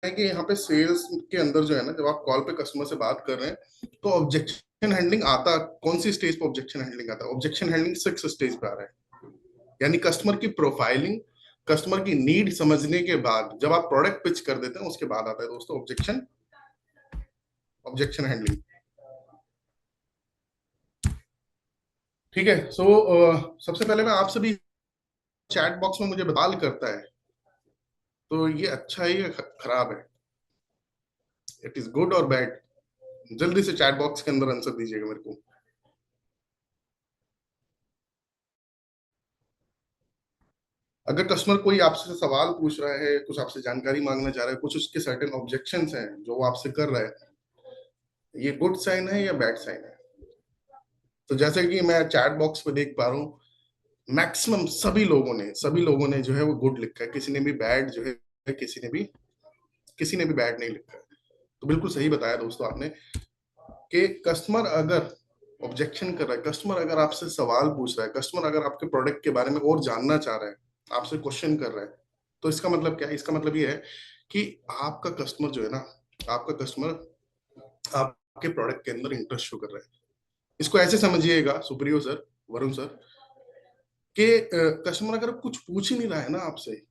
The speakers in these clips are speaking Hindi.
है कि यहाँ पे सेल्स के अंदर जो है ना, जब आप कॉल पे कस्टमर से बात कर रहे हैं तो ऑब्जेक्शन हैंडलिंग आता कौन सी स्टेज पे ऑब्जेक्शन हैंडलिंग आता है? ऑब्जेक्शन हैंडलिंग 6 स्टेज पे आ रहा है। यानी कस्टमर की प्रोफाइलिंग, कस्टमर की नीड समझने के बाद जब आप प्रोडक्ट पिच कर देते हैं उसके बाद आता है दोस्तों ऑब्जेक्शन ऑब्जेक्शन हैंडलिंग। ठीक है। सो सबसे पहले मैं आपसे भी, चैट बॉक्स में मुझे बवाल करता है तो ये अच्छा है या खराब है, इट इज गुड और बैड? जल्दी से चैट बॉक्स के अंदर आंसर दीजिएगा मेरे को। अगर कस्टमर कोई आपसे सवाल पूछ रहा है, कुछ आपसे जानकारी मांगना चाह रहा है, कुछ उसके सर्टेन ऑब्जेक्शंस हैं जो वो आपसे कर रहा है, ये गुड साइन है या बैड साइन है? तो जैसे कि मैं चैट बॉक्स पे देख पा रहा हूँ, मैक्सिमम सभी लोगों ने जो है वो गुड लिखा है, किसी ने भी बैड जो है, किसी ने भी बैड नहीं लिखा है। तो बिल्कुल सही बताया दोस्तों आपने कि कस्टमर अगर ऑब्जेक्शन कर रहा है, कस्टमर अगर आपसे सवाल पूछ रहा है, कस्टमर अगर आपके प्रोडक्ट के बारे में और जानना चाह रहा है, आपसे क्वेश्चन कर रहा है, तो इसका मतलब क्या है? इसका मतलब ये है कि आपका कस्टमर जो है ना, आपका कस्टमर आपके प्रोडक्ट के अंदर इंटरेस्ट शो कर रहा है। इसको ऐसे समझिएगा सुप्रियो सर, वरुण सर, कि कस्टमर अगर कुछ पूछ ही नहीं रहा है ना आपसे,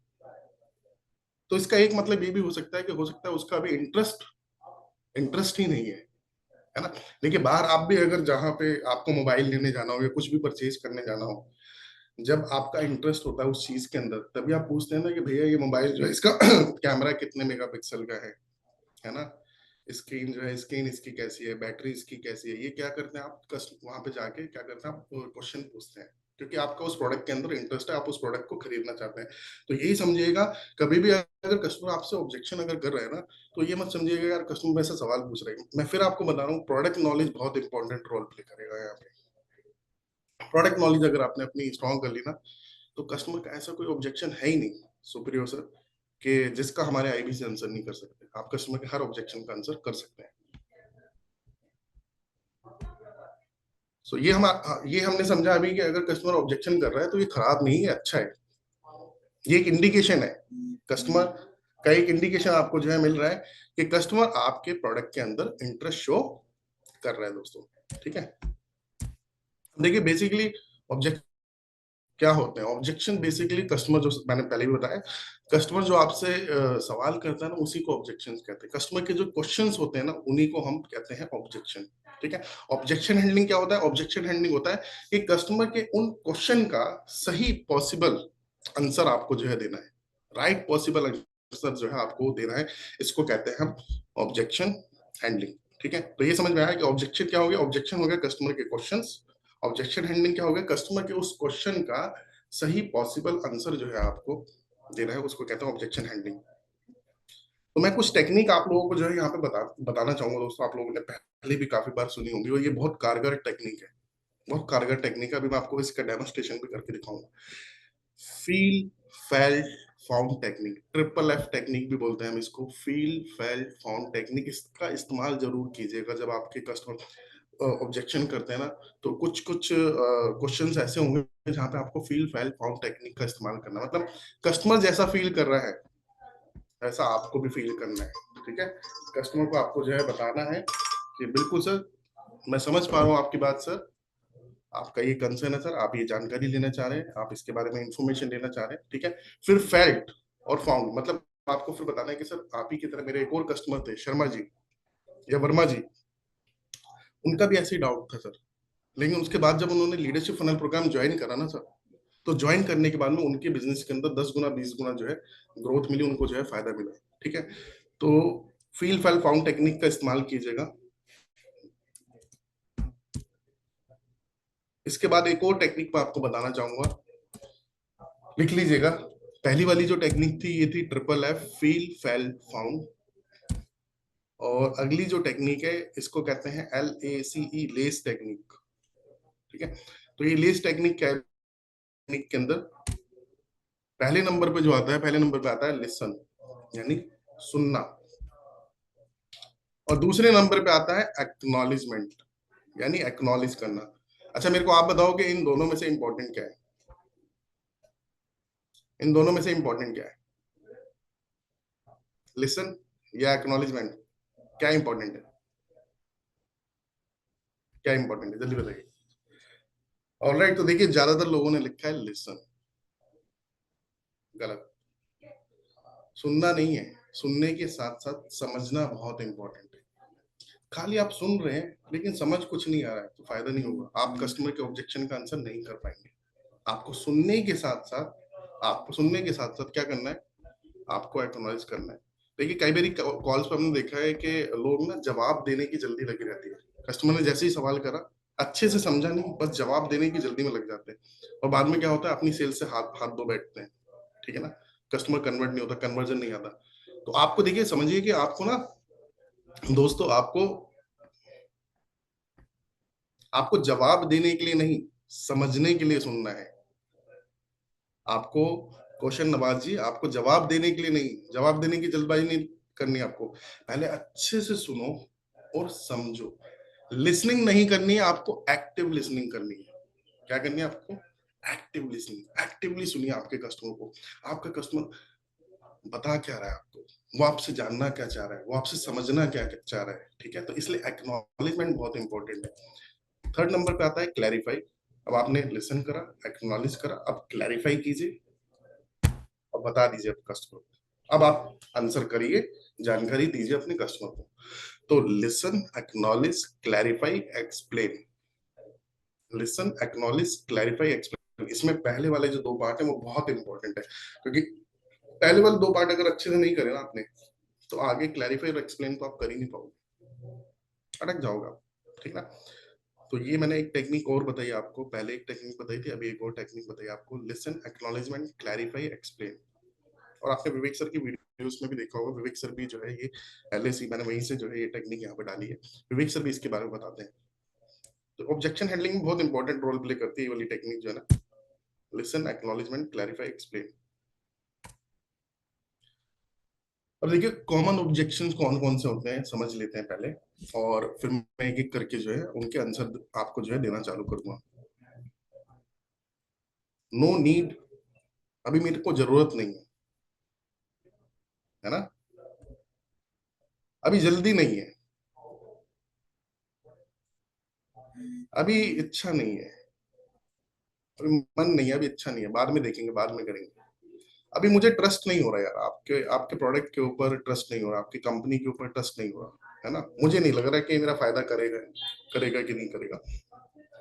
तो इसका एक मतलब ये भी हो सकता है कि हो सकता है उसका अभी इंटरेस्ट इंटरेस्ट ही नहीं है ना। देखिए, बाहर आप भी अगर जहाँ पे आपको मोबाइल लेने जाना हो या कुछ भी परचेज करने जाना हो, जब आपका इंटरेस्ट होता है उस चीज के अंदर, तभी आप पूछते हैं ना कि भैया ये मोबाइल जो है इसका कैमरा कितने मेगापिक्सल का है ना, स्क्रीन जो है, स्क्रीन इसकी कैसी है, बैटरी इसकी कैसी है। ये क्या करते हैं आप, कस्ट वहां पे जाके क्या करते हैं, आप क्वेश्चन पूछते हैं, क्योंकि आपका उस प्रोडक्ट के अंदर इंटरेस्ट है, आप उस प्रोडक्ट को खरीदना चाहते हैं। तो यही समझिएगा, कभी भी अगर कस्टमर आपसे ऑब्जेक्शन अगर कर रहे हैं ना, तो ये मत समझिएगा यार कस्टमर मेरे से सवाल पूछ रहे हैं। मैं फिर आपको बता रहा हूँ, प्रोडक्ट नॉलेज बहुत इंपॉर्टेंट रोल प्ले करेगा यहाँ पे। प्रोडक्ट नॉलेज अगर आपने अपनी स्ट्रॉन्ग कर ली ना, तो कस्टमर का ऐसा कोई ऑब्जेक्शन है ही नहीं सुप्रियो सर कि जिसका हमारे आईबी से आंसर नहीं कर सकते। आप कस्टमर के हर ऑब्जेक्शन का आंसर कर सकते हैं। सो ये हमने समझा अभी कि अगर कस्टमर ऑब्जेक्शन कर रहा है तो ये खराब नहीं है, अच्छा है। ये एक इंडिकेशन है, कस्टमर का एक इंडिकेशन आपको जो है मिल रहा है कि कस्टमर आपके प्रोडक्ट के अंदर इंटरेस्ट शो कर रहा है दोस्तों। ठीक है। देखिए बेसिकली ऑब्जेक्ट क्या होते हैं? ऑब्जेक्शन बेसिकली कस्टमर, जो मैंने पहले भी बताया, कस्टमर जो आपसे सवाल करता है ना, उसी को ऑब्जेक्शन कहते हैं। कस्टमर के जो क्वेश्चंस होते हैं ना, उन्हीं को हम कहते हैं ऑब्जेक्शन। ठीक है। ऑब्जेक्शन हैंडलिंग क्या होता है? ऑब्जेक्शन हैंडलिंग होता है कि कस्टमर के उन क्वेश्चन का सही पॉसिबल आंसर आपको जो है देना है, राइट पॉसिबल आंसर जो है आपको देना है। इसको कहते हैं हम ऑब्जेक्शन हैंडलिंग। ठीक है। तो ये समझ में आया कि ऑब्जेक्शन क्या हो गया? ऑब्जेक्शन हो गया कस्टमर के क्वेश्चंस। ऑब्जेक्शन हैंडलिंग क्या हो गया? कस्टमर के उस क्वेश्चन का सही पॉसिबल आंसर जो है आपको देना है, उसको कहते हैं ऑब्जेक्शन हैंडलिंग। तो मैं कुछ टेक्निक आप लोगों को जो है यहाँ पे बताना चाहूंगा दोस्तों। आप लोगों ने पहले भी काफी बार सुनी होंगी और ये बहुत कारगर टेक्निक है, बहुत कारगर टेक्निक है। अभी मैं आपको इसका डेमोस्ट्रेशन भी करके दिखाऊंगा। Feel, felt, found technique, triple F technique भी बोलते हैं हम इसको। फील, फेल्ट, फाउंड टेक्निक, इसका इस्तेमाल जरूर कीजिएगा जब आपके कस्टमर ऑब्जेक्शन करते हैं ना। तो कुछ कुछ क्वेश्चंस ऐसे होंगे जहाँ पे आपको फील, फेल्ट, फाउंड टेक्निक का इस्तेमाल करना, मतलब कस्टमर जैसा फील कर रहा है ऐसा आपको भी फील करना है। ठीक है। कस्टमर को आपको जो है बताना है कि बिल्कुल सर, मैं समझ पा रहा हूँ आपकी बात सर, आपका ये कंसर्न है सर, आप ये जानकारी लेना चाह रहे हैं, आप इसके बारे में इंफॉर्मेशन लेना चाह रहे हैं। ठीक है। फिर फेल्ट और फाउंड, मतलब आपको फिर बताना है कि सर आप ही की तरह मेरे एक और कस्टमर थे, शर्मा जी या वर्मा जी, उनका भी ऐसे ही डाउट था सर, लेकिन उसके बाद जब उन्होंने लीडरशिप फनल प्रोग्राम ज्वाइन करा ना सर, तो ज्वाइन करने के बाद में उनके बिजनेस के अंदर 10 गुना 20 गुना जो है ग्रोथ मिली, उनको जो है फायदा मिला। ठीक है। तो फील, फेल, फाउंड टेक्निक का इस्तेमाल कीजिएगा। इसके बाद एक और टेक्निक मैं आपको बताना चाहूंगा, लिख लीजिएगा। पहली वाली जो टेक्निक थी ये थी triple F, feel, fail, found. और अगली जो टेक्निक है इसको कहते हैं LACE, लेस टेक्निक। ठीक है। तो ये लेस टेक्निक क्या है? टेक्निक के अंदर पहले नंबर पे जो आता है, पहले नंबर पे आता है लिसन, यानी सुनना। और दूसरे नंबर पे आता है एक्नॉलेजमेंट, यानी एक्नॉलेज करना। अच्छा मेरे को आप बताओ कि इन दोनों में से इंपॉर्टेंट क्या है? इन दोनों में से इंपॉर्टेंट क्या है? लिसन या एक्नॉलेजमेंट? क्या इंपॉर्टेंट है? क्या इंपॉर्टेंट है, जल्दी बताइए। ऑलराइट, तो देखिए ज्यादातर लोगों ने लिखा है लिसन। गलत। सुनना नहीं है, सुनने के साथ साथ समझना बहुत इंपॉर्टेंट है। खाली आप सुन रहे हैं लेकिन समझ कुछ नहीं आ रहा है तो फायदा नहीं होगा, आप कस्टमर के ऑब्जेक्शन का आंसर नहीं कर पाएंगे। आपको सुनने के साथ साथ, आपको सुनने के साथ साथ क्या करना है, आपको एक्नॉलेज करना है। देखिए कई बार कॉल्स पर हमने देखा है कि लोग ना जवाब देने की जल्दी लगी रहती है। कस्टमर ने जैसे ही सवाल करा, अच्छे से समझा नहीं, बस जवाब देने की जल्दी में लग जाते हैं और बाद में क्या होता है, अपनी सेल से हाथ हाथ धो बैठते हैं। ठीक है ना, कस्टमर कन्वर्ट नहीं होता, कन्वर्जन नहीं आता। तो आपको देखिए, समझिए कि आपको ना दोस्तों, आपको आपको जवाब देने के लिए नहीं, समझने के लिए सुनना है। आपको क्वेश्चन नवाज जी, आपको जवाब देने के लिए नहीं, जवाब देने की जल्दबाजी नहीं करनी है। आपको पहले अच्छे से सुनो और समझो। लिसनिंग नहीं करनी है आपको, एक्टिव लिसनिंग करनी है। क्या करनी है आपको? Active listening. एक्टिवली सुनिए आपके कस्टमर को। आपका कस्टमर बता क्या रहा है आपको, वो आपसे जानना क्या चाह रहा है, वो आपसे समझना क्या चाह रहा है। ठीक है, तो इसलिए एक्नॉलेजमेंट बहुत इंपॉर्टेंट है। थर्ड नंबर पे आता है क्लैरिफाई। अब आपने लिसन करा, एक्नॉलेज करा, अब क्लैरिफाई कीजिए और बता दीजिए अपने कस्टमर को। अब आप आंसर करिए, जानकारी दीजिए अपने कस्टमर को। तो listen, acknowledge, clarify, explain. Listen, acknowledge, clarify, explain, इसमें पहले वाले जो दो पार्ट है वो बहुत इंपॉर्टेंट है, क्योंकि पहले वाले दो पार्ट अगर अच्छे से नहीं करे ना आपने, तो आगे क्लैरिफाई और एक्सप्लेन तो आप कर ही नहीं पाओगे, अटक जाओगे आप। ठीक ना। तो ये मैंने एक टेक्निक और बताई आपको, पहले एक टेक्निक बताई थी, अभी एक और टेक्निक बताई आपको। Listen, acknowledgement, clarify, explain. और आपने विवेक सर की वीडियोस में भी देखा होगा, विवेक सर भी जो है ये LAC, मैंने वहीं से जो है ये टेक्निक यहाँ पे डाली है। विवेक सर भी इसके बारे में बताते हैं। तो ऑब्जेक्शन हैंडलिंग में बहुत इंपॉर्टेंट रोल प्ले करती है ये वाली टेक्निक जो है ना, लिसन, एक्नॉलेजमेंट, क्लैरिफाई, एक्सप्लेन। अब देखिए कॉमन ऑब्जेक्शंस कौन कौन से होते हैं समझ लेते हैं पहले, और फिर मैं एक एक करके जो है उनके आंसर आपको जो है देना चालू करूंगा। नो नीड, अभी मेरे को जरूरत नहीं है ना, अभी जल्दी नहीं है, अभी इच्छा नहीं है, अभी मन नहीं है, अभी इच्छा नहीं है, बाद में देखेंगे, बाद में करेंगे, अभी मुझे ट्रस्ट नहीं हो रहा यार, आपके आपके प्रोडक्ट के ऊपर ट्रस्ट नहीं हो रहा, आपकी कंपनी के ऊपर ट्रस्ट नहीं हो रहा है ना, मुझे नहीं लग रहा कि मेरा फायदा करेगा, करेगा कि नहीं करेगा।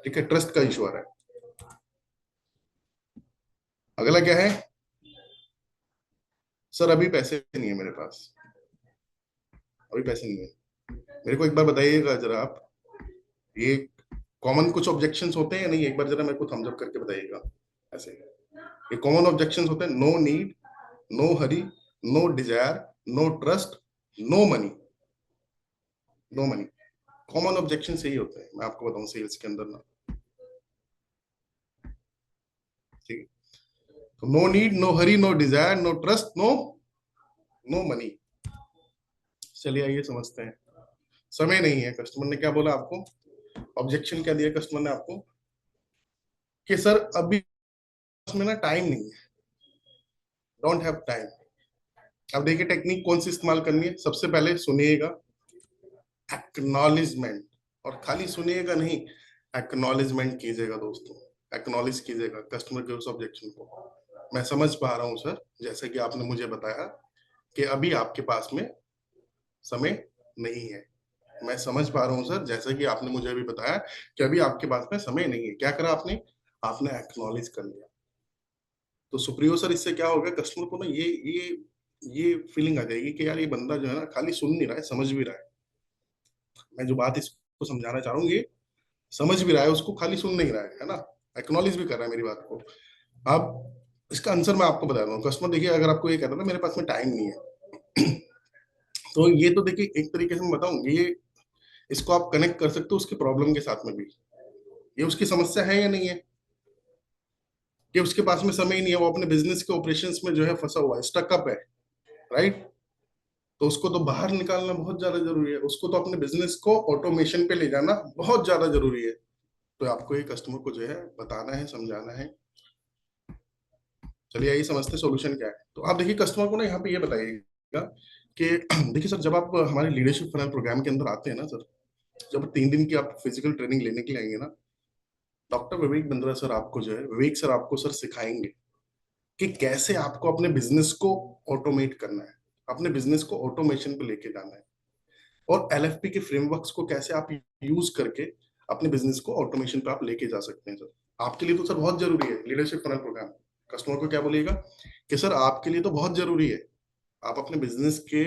ठीक है, ट्रस्ट का इशू आ रहा है। अगला क्या है? सर अभी पैसे नहीं है मेरे पास, अभी पैसे नहीं है। मेरे को एक बार बताइएगा जरा आप, ये कॉमन कुछ ऑब्जेक्शंस होते हैं या नहीं, एक बार जरा मेरे को थम्स अप करके बताइएगा। ऐसे ये कॉमन ऑब्जेक्शंस होते हैं, no need, no hurry, no desire, no trust, no money. No money, common objection यही होते हैं, मैं आपको बताऊं सेल्स के अंदर ना। ठीक है, तो no need, no hurry, no desire, no trust, no no money. चलिए आइए समझते हैं। समय नहीं है, कस्टमर ने क्या बोला आपको, ऑब्जेक्शन क्या दिया कस्टमर ने आपको, कि सर अभी में ना टाइम नहीं है, डोंट हैव टाइम। अब देखिए टेक्निक कौन सी इस्तेमाल करनी है, सबसे पहले सुनिएगा, एक्नॉलेजमेंट, और खाली सुनिएगा नहीं, एक्नॉलेजमेंट कीजिएगा दोस्तों, एक्नॉलेज कीजिएगा कस्टमर के उस ऑब्जेक्शन को। मैं समझ पा रहा हूँ सर, जैसे कि आपने मुझे बताया कि अभी आपके पास में समय नहीं है। मैं समझ पा रहा हूँ सर, जैसा कि आपने मुझे अभी बताया कि अभी आपके पास में समय नहीं है। क्या करा आपने? आपने एक्नॉलेज कर लिया। तो सुप्रियो सर, इससे क्या होगा, कस्टमर को ना ये फीलिंग आ जाएगी कि यार ये बंदा जो है ना खाली सुन नहीं रहा है, समझ भी रहा है। मैं जो बात इसको समझाना चाह रहा हूँ, ये समझ भी रहा है, उसको खाली सुन नहीं रहा है ना, एक्नॉलेज भी कर रहा है मेरी बात को। अब इसका आंसर मैं आपको बता रहा हूँ। कस्टमर देखिए, अगर आपको ये कहता है ना मेरे पास में टाइम नहीं है, तो ये तो देखिए एक तरीके से मैं बताऊं, ये इसको आप कनेक्ट कर सकते हो उसकी प्रॉब्लम के साथ में भी। ये उसकी समस्या है या नहीं है, कि उसके पास में समय ही नहीं है, वो अपने बिजनेस के ऑपरेशंस में जो है फंसा हुआ है, स्टकअप है, राइट। तो उसको तो बाहर निकालना बहुत ज्यादा जरूरी है, उसको तो अपने बिजनेस को ऑटोमेशन पे ले जाना बहुत ज्यादा जरूरी है। तो आपको ये कस्टमर को जो है बताना है, समझाना है। चलिए आइए समझते हैं सोल्यूशन क्या है। तो आप देखिए कस्टमर को ना यहाँ पे ये बताइएगा कि देखिए सर, जब आप हमारे लीडरशिप फनल प्रोग्राम के अंदर आते हैं ना सर, जब 3 दिन की आप फिजिकल ट्रेनिंग लेने के लिए आएंगे ना, डॉक्टर विवेक बिंद्रा सर आपको जो है, विवेक सर आपको सर सिखाएंगे कि कैसे आपको अपने बिजनेस को ऑटोमेट करना है, अपने बिजनेस को ऑटोमेशन पे लेके जाना है, और एलएफपी के फ्रेमवर्क्स को कैसे आप यूज करके अपने बिजनेस को ऑटोमेशन पे आप लेके जा सकते हैं सर। आपके लिए तो सर बहुत जरूरी है लीडरशिप फनल प्रोग्राम। कस्टमर को क्या बोलिएगा कि सर आपके लिए तो बहुत जरूरी है, आप अपने बिजनेस के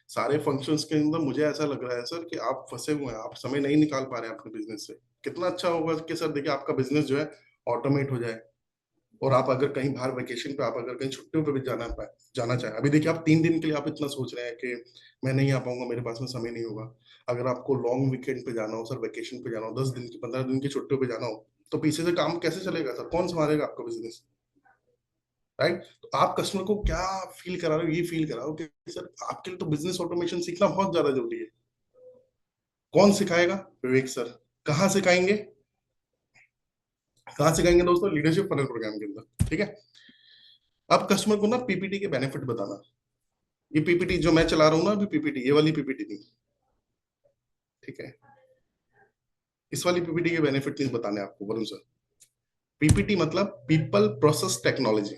सारे फंक्शंस के अंदर, मुझे ऐसा लग रहा है सर कि आप फंसे हुए हैं, आप समय नहीं निकाल पा रहे हैं अपने बिजनेस से। कितना अच्छा होगा कि सर देखिए आपका बिजनेस जो है ऑटोमेट हो जाए, और आप अगर कहीं बाहर वेकेशन पे, आप अगर कहीं छुट्टियों पे भी जाना चाहें, अभी देखिए आप 3 दिन के लिए आप इतना सोच रहे हैं कि मैं नहीं आ पाऊंगा, मेरे पास में समय नहीं होगा। अगर आपको लॉन्ग वीकेंड पे जाना हो सर, वेकेशन पे जाना हो, 10 दिन की 15 दिन की छुट्टियों पे जाना हो, तो पीछे से काम कैसे चलेगा सर, कौन संभालेगा आपका बिजनेस, राइट? तो आप कस्टमर को क्या फील करा रहे हो, ये फील कराओ कि सर आपके लिए तो बिजनेस ऑटोमेशन सीखना बहुत ज्यादा जरूरी है। कौन सिखाएगा? विवेक सर। कहाँ सिखाएंगे? कहाँ सिखाएंगे दोस्तों? लीडरशिप फनल प्रोग्राम के अंदर, ठीक है। अब कस्टमर को ना पीपीटी के बेनिफिट बताना। ये पीपीटी जो मैं चला रहा हूँ ना अभी, पीपीटी, ये वाली पीपीटी नहीं, ठीक है, इस वाली पीपीटी के बेनिफिट नहीं बताने आपको, वरुण सर। पीपीटी मतलब पीपल प्रोसेस टेक्नोलॉजी,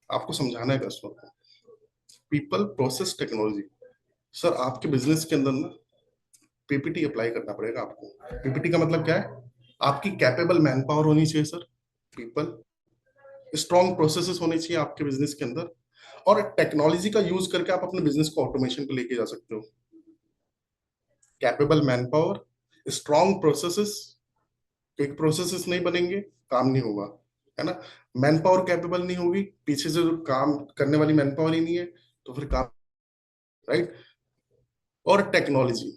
आपको समझाना है कस्टमर को। पीपल प्रोसेस टेक्नोलॉजी, सर आपके बिजनेस के अंदर ना पीपीटी अप्लाई करना पड़ेगा आपको। पीपीटी का मतलब क्या है? आपकी कैपेबल मैन पावर होनी चाहिए सर, पीपल, स्ट्रॉन्ग प्रोसेसेस होने चाहिए आपके बिजनेस के अंदर, और टेक्नोलॉजी का यूज करके आप अपने बिजनेस को ऑटोमेशन पे लेके जा सकते हो। Capable man power, strong processes, क्योंकि प्रोसेसेस नहीं बनेंगे काम नहीं होगा, है ना। मैन पावर कैपेबल नहीं होगी, पीछे से जो काम करने वाली मैन पावर ही नहीं है, तो फिर काम, राइट। और टेक्नोलॉजी,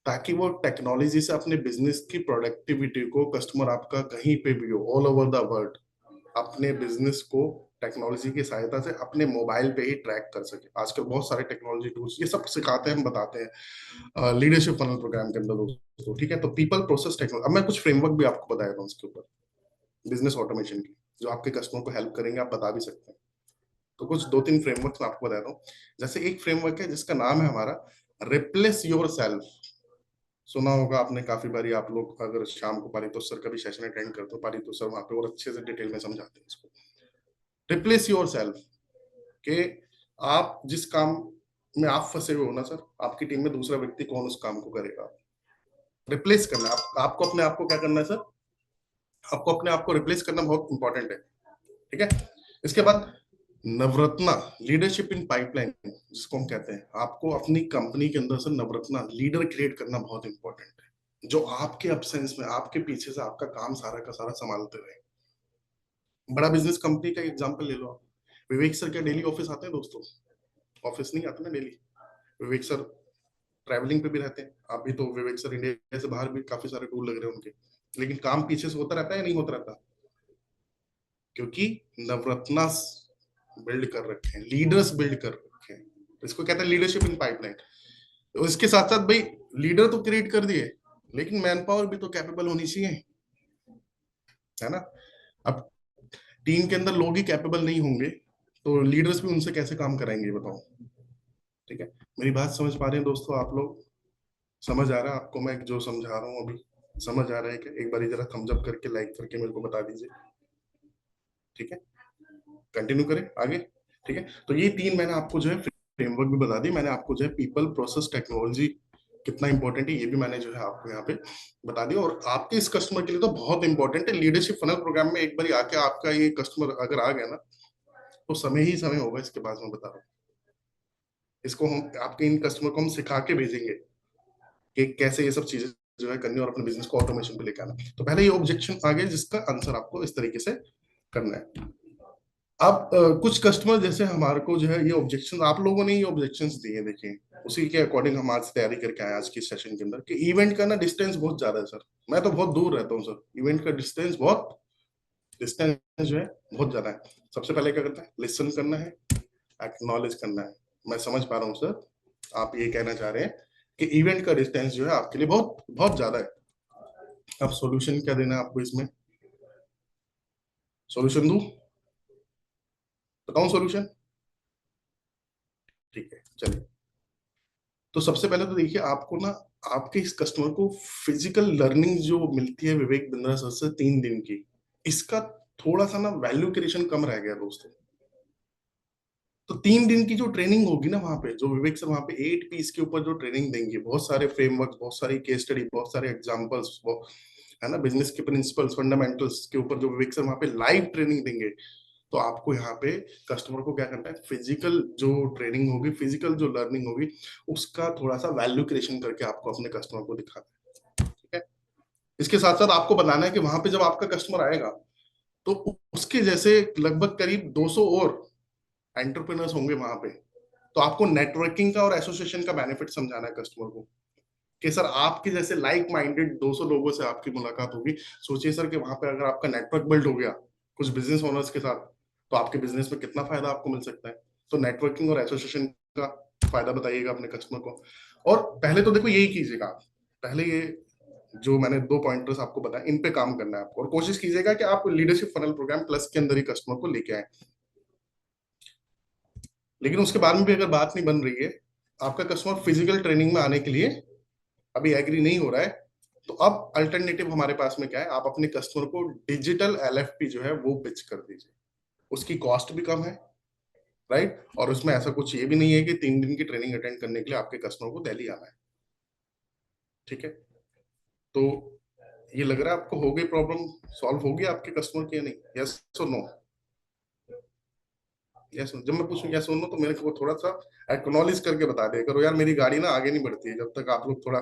ताकि वो टेक्नोलॉजी से अपने बिजनेस की प्रोडक्टिविटी को, कस्टमर आपका कहीं पे भी हो, ऑल ओवर द वर्ल्ड, अपने बिजनेस को टेक्नोलॉजी की सहायता से अपने मोबाइल पे ही ट्रैक कर सके। आजकल बहुत सारे टेक्नोलॉजी टूल्स, ये सब सिखाते हैं, हम बताते हैं लीडरशिप फनल प्रोग्राम के अंदर दोस्तों, ठीक है। तो पीपल प्रोसेस टेक्नोलॉजी, अब मैं कुछ फ्रेमवर्क भी आपको बताया था उसके ऊपर, बिजनेस ऑटोमेशन की, जो आपके कस्टमर को हेल्प करेंगे, आप बता भी सकते हैं। तो कुछ 2-3 फ्रेमवर्क मैं आपको बताता हूँ। जैसे एक फ्रेमवर्क है जिसका नाम है हमारा रिप्लेस योर सेल्फ। सुना होगा आपने काफी बारी, आप लोग अगर शाम को पारितोष सर का भी सेशन अटेंड करते हो, पारितोष सर वहां पे और अच्छे से डिटेल में समझाते हैं इसको। रिप्लेस योर सेल्फ, कि आप जिस काम में आप फंसे हुए हो ना सर, आपकी टीम में दूसरा व्यक्ति कौन उस काम को करेगा, रिप्लेस करना। आपको अपने आप को क्या करना है सर, आपको अपने आप को रिप्लेस करना बहुत इंपॉर्टेंट है, ठीक है। इसके बाद नवरत्ना, लीडरशिप इन पाइपलाइन जिसको हम कहते हैं, आपको अपनी कंपनी के अंदर से नवरत्ना लीडर क्रिएट करना बहुत इंपॉर्टेंट है, जो आपके अब्सेंस में आपके पीछे से आपका काम सारा का सारा संभालते रहे। बड़ा बिजनेस कंपनी का एग्जांपल ले लो आप, विवेक सर क्या डेली ऑफिस आते हैं दोस्तों? ऑफिस नहीं आते ना डेली। विवेक सर ट्रैवलिंग पे भी रहते हैं, अभी तो विवेक सर इंडिया से बाहर भी काफी सारे टूर लग रहे हैं उनके, लेकिन काम पीछे से होता रहता है या नहीं होता रहता? क्योंकि नवरत्ना बिल्ड कर रखे हैं, लीडर्स बिल्ड कर रखे हैं, तो इसको कहते हैं लीडरशिप इन पाइपलाइन। तो इसके साथ साथ भाई, लीडर तो क्रिएट कर दिए, लेकिन मैन पावर भी तो कैपेबल होनी चाहिए, है ना। अब टीम के अंदर लोग ही कैपेबल नहीं होंगे, तो लीडर्स भी उनसे कैसे काम कराएंगे बताओ, ठीक है। मेरी बात समझ पा रहे हैं दोस्तों आप लोग? समझ आ रहा है आपको मैं जो समझा रहा हूँ अभी? समझ आ रहा है कि एक बार जरा थम्स अप करके, लाइक करके मेरे को बता दीजिए, ठीक है। कंटिन्यू करें आगे, ठीक है। तो ये 3 मैंने आपको जो है फ्रेमवर्क भी बता दी, मैंने आपको जो है पीपल प्रोसेस टेक्नोलॉजी कितना इंपॉर्टेंट है ये भी मैंने जो है आपको यहाँ पे बता दिया, और आपके इस कस्टमर के लिए तो बहुत इंपॉर्टेंट है। लीडरशिप फनल प्रोग्राम में एक बार आके आपका ये कस्टमर अगर आ गया ना, तो समय ही समय होगा इसके बाद, मैं बता रहा हूँ। इसको हम आपके इन कस्टमर को हम सिखा के भेजेंगे कि कैसे ये सब चीजें जो है करनी, और अपने बिजनेस को ऑटोमेशन पे लेकर आना। तो पहले ये ऑब्जेक्शन आ गया जिसका आंसर आपको इस तरीके से करना है। अब कुछ कस्टमर जैसे हमारे को जो है ये ऑब्जेक्शन, आप लोगों ने ये ऑब्जेक्शंस दिए, देखिए उसी के अकॉर्डिंग हम आज तैयारी करके आए आज की सेशन के अंदर, कि इवेंट का ना डिस्टेंस बहुत ज्यादा है सर, मैं तो बहुत दूर रहता हूँ सर, इवेंट का डिस्टेंस जो है बहुत ज्यादा है। सबसे पहले क्या करना है, लिसन करना है, एक्नॉलेज करना है। मैं समझ पा रहा हूँ सर, आप ये कहना चाह रहे हैं कि इवेंट का डिस्टेंस जो है आपके लिए बहुत बहुत ज्यादा है। अब सॉल्यूशन क्या देना है आपको इसमें? सॉल्यूशन दूं? बताऊं सॉल्यूशन? ठीक है, चलिए। तो सबसे पहले तो देखिए, आपको ना आपके इस कस्टमर को फिजिकल लर्निंग जो मिलती है विवेक बिंद्रा सर से 3 दिन की, इसका थोड़ा सा ना वैल्यू क्रिएशन कम रह गया दोस्तों। तो 3 दिन की जो ट्रेनिंग होगी ना वहां पे, जो विवेक सर वहां पे 8 पीस के ऊपर जो ट्रेनिंग देंगे, बहुत सारे फ्रेमवर्क, बहुत सारी केस स्टडी, बहुत सारे एग्जांपल्स, है ना, बिजनेस के प्रिंसिपल्स, फंडामेंटल्स के ऊपर जो विवेक सर वहां पे लाइव ट्रेनिंग देंगे। तो आपको यहाँ पे कस्टमर को क्या करना है, फिजिकल जो ट्रेनिंग होगी, फिजिकल जो लर्निंग होगी, उसका थोड़ा सा वैल्यू क्रिएशन करके आपको अपने कस्टमर को दिखाना है। ठीक है। इसके साथ साथ आपको बनाना है कि वहां पे जब आपका कस्टमर आएगा तो उसके जैसे लगभग करीब 200 और एंटरप्रेन्योर्स होंगे वहां पे। तो आपको नेटवर्किंग का और एसोसिएशन का बेनिफिट समझाना है कस्टमर को कि सर आपके जैसे लाइक माइंडेड 200 लोगों से आपकी मुलाकात होगी। सोचिए सर कि वहां पे अगर आपका नेटवर्क बिल्ड हो गया कुछ बिजनेस ओनर्स के साथ, तो आपके बिजनेस में कितना फायदा आपको मिल सकता है। तो नेटवर्किंग और एसोसिएशन का फायदा बताइएगा अपने कस्टमर को। और पहले तो देखो यही कीजिएगा आप, पहले ये जो मैंने 2 पॉइंटर्स आपको बताया इन पे काम करना है आपको, और कोशिश कीजिएगा कि आप लीडरशिप फनल प्रोग्राम प्लस के अंदर ही कस्टमर को लेके आए। लेकिन उसके बाद में भी अगर बात नहीं बन रही है, आपका कस्टमर फिजिकल ट्रेनिंग में आने के लिए अभी एग्री नहीं हो रहा है, तो अब अल्टरनेटिव हमारे पास में क्या है, आप अपने कस्टमर को डिजिटल एलएफपी जो है वो पिच कर दीजिए। उसकी कॉस्ट भी कम है, राइट, और उसमें ऐसा कुछ ये भी नहीं है कि 3 दिन की ट्रेनिंग अटेंड करने के लिए आपके कस्टमर को दिल्ली आना है। ठीक है। तो ये लग रहा है आपको हो गई प्रॉब्लम सॉल्व होगी आपके कस्टमर की या नहीं? यस और नो? यस, जब मैं पूछूं यस और नो तो मेरे को थोड़ा सा एक्नॉलेज करके बता दिया करो यार, मेरी गाड़ी ना आगे नहीं बढ़ती है जब तक आप लोग थोड़ा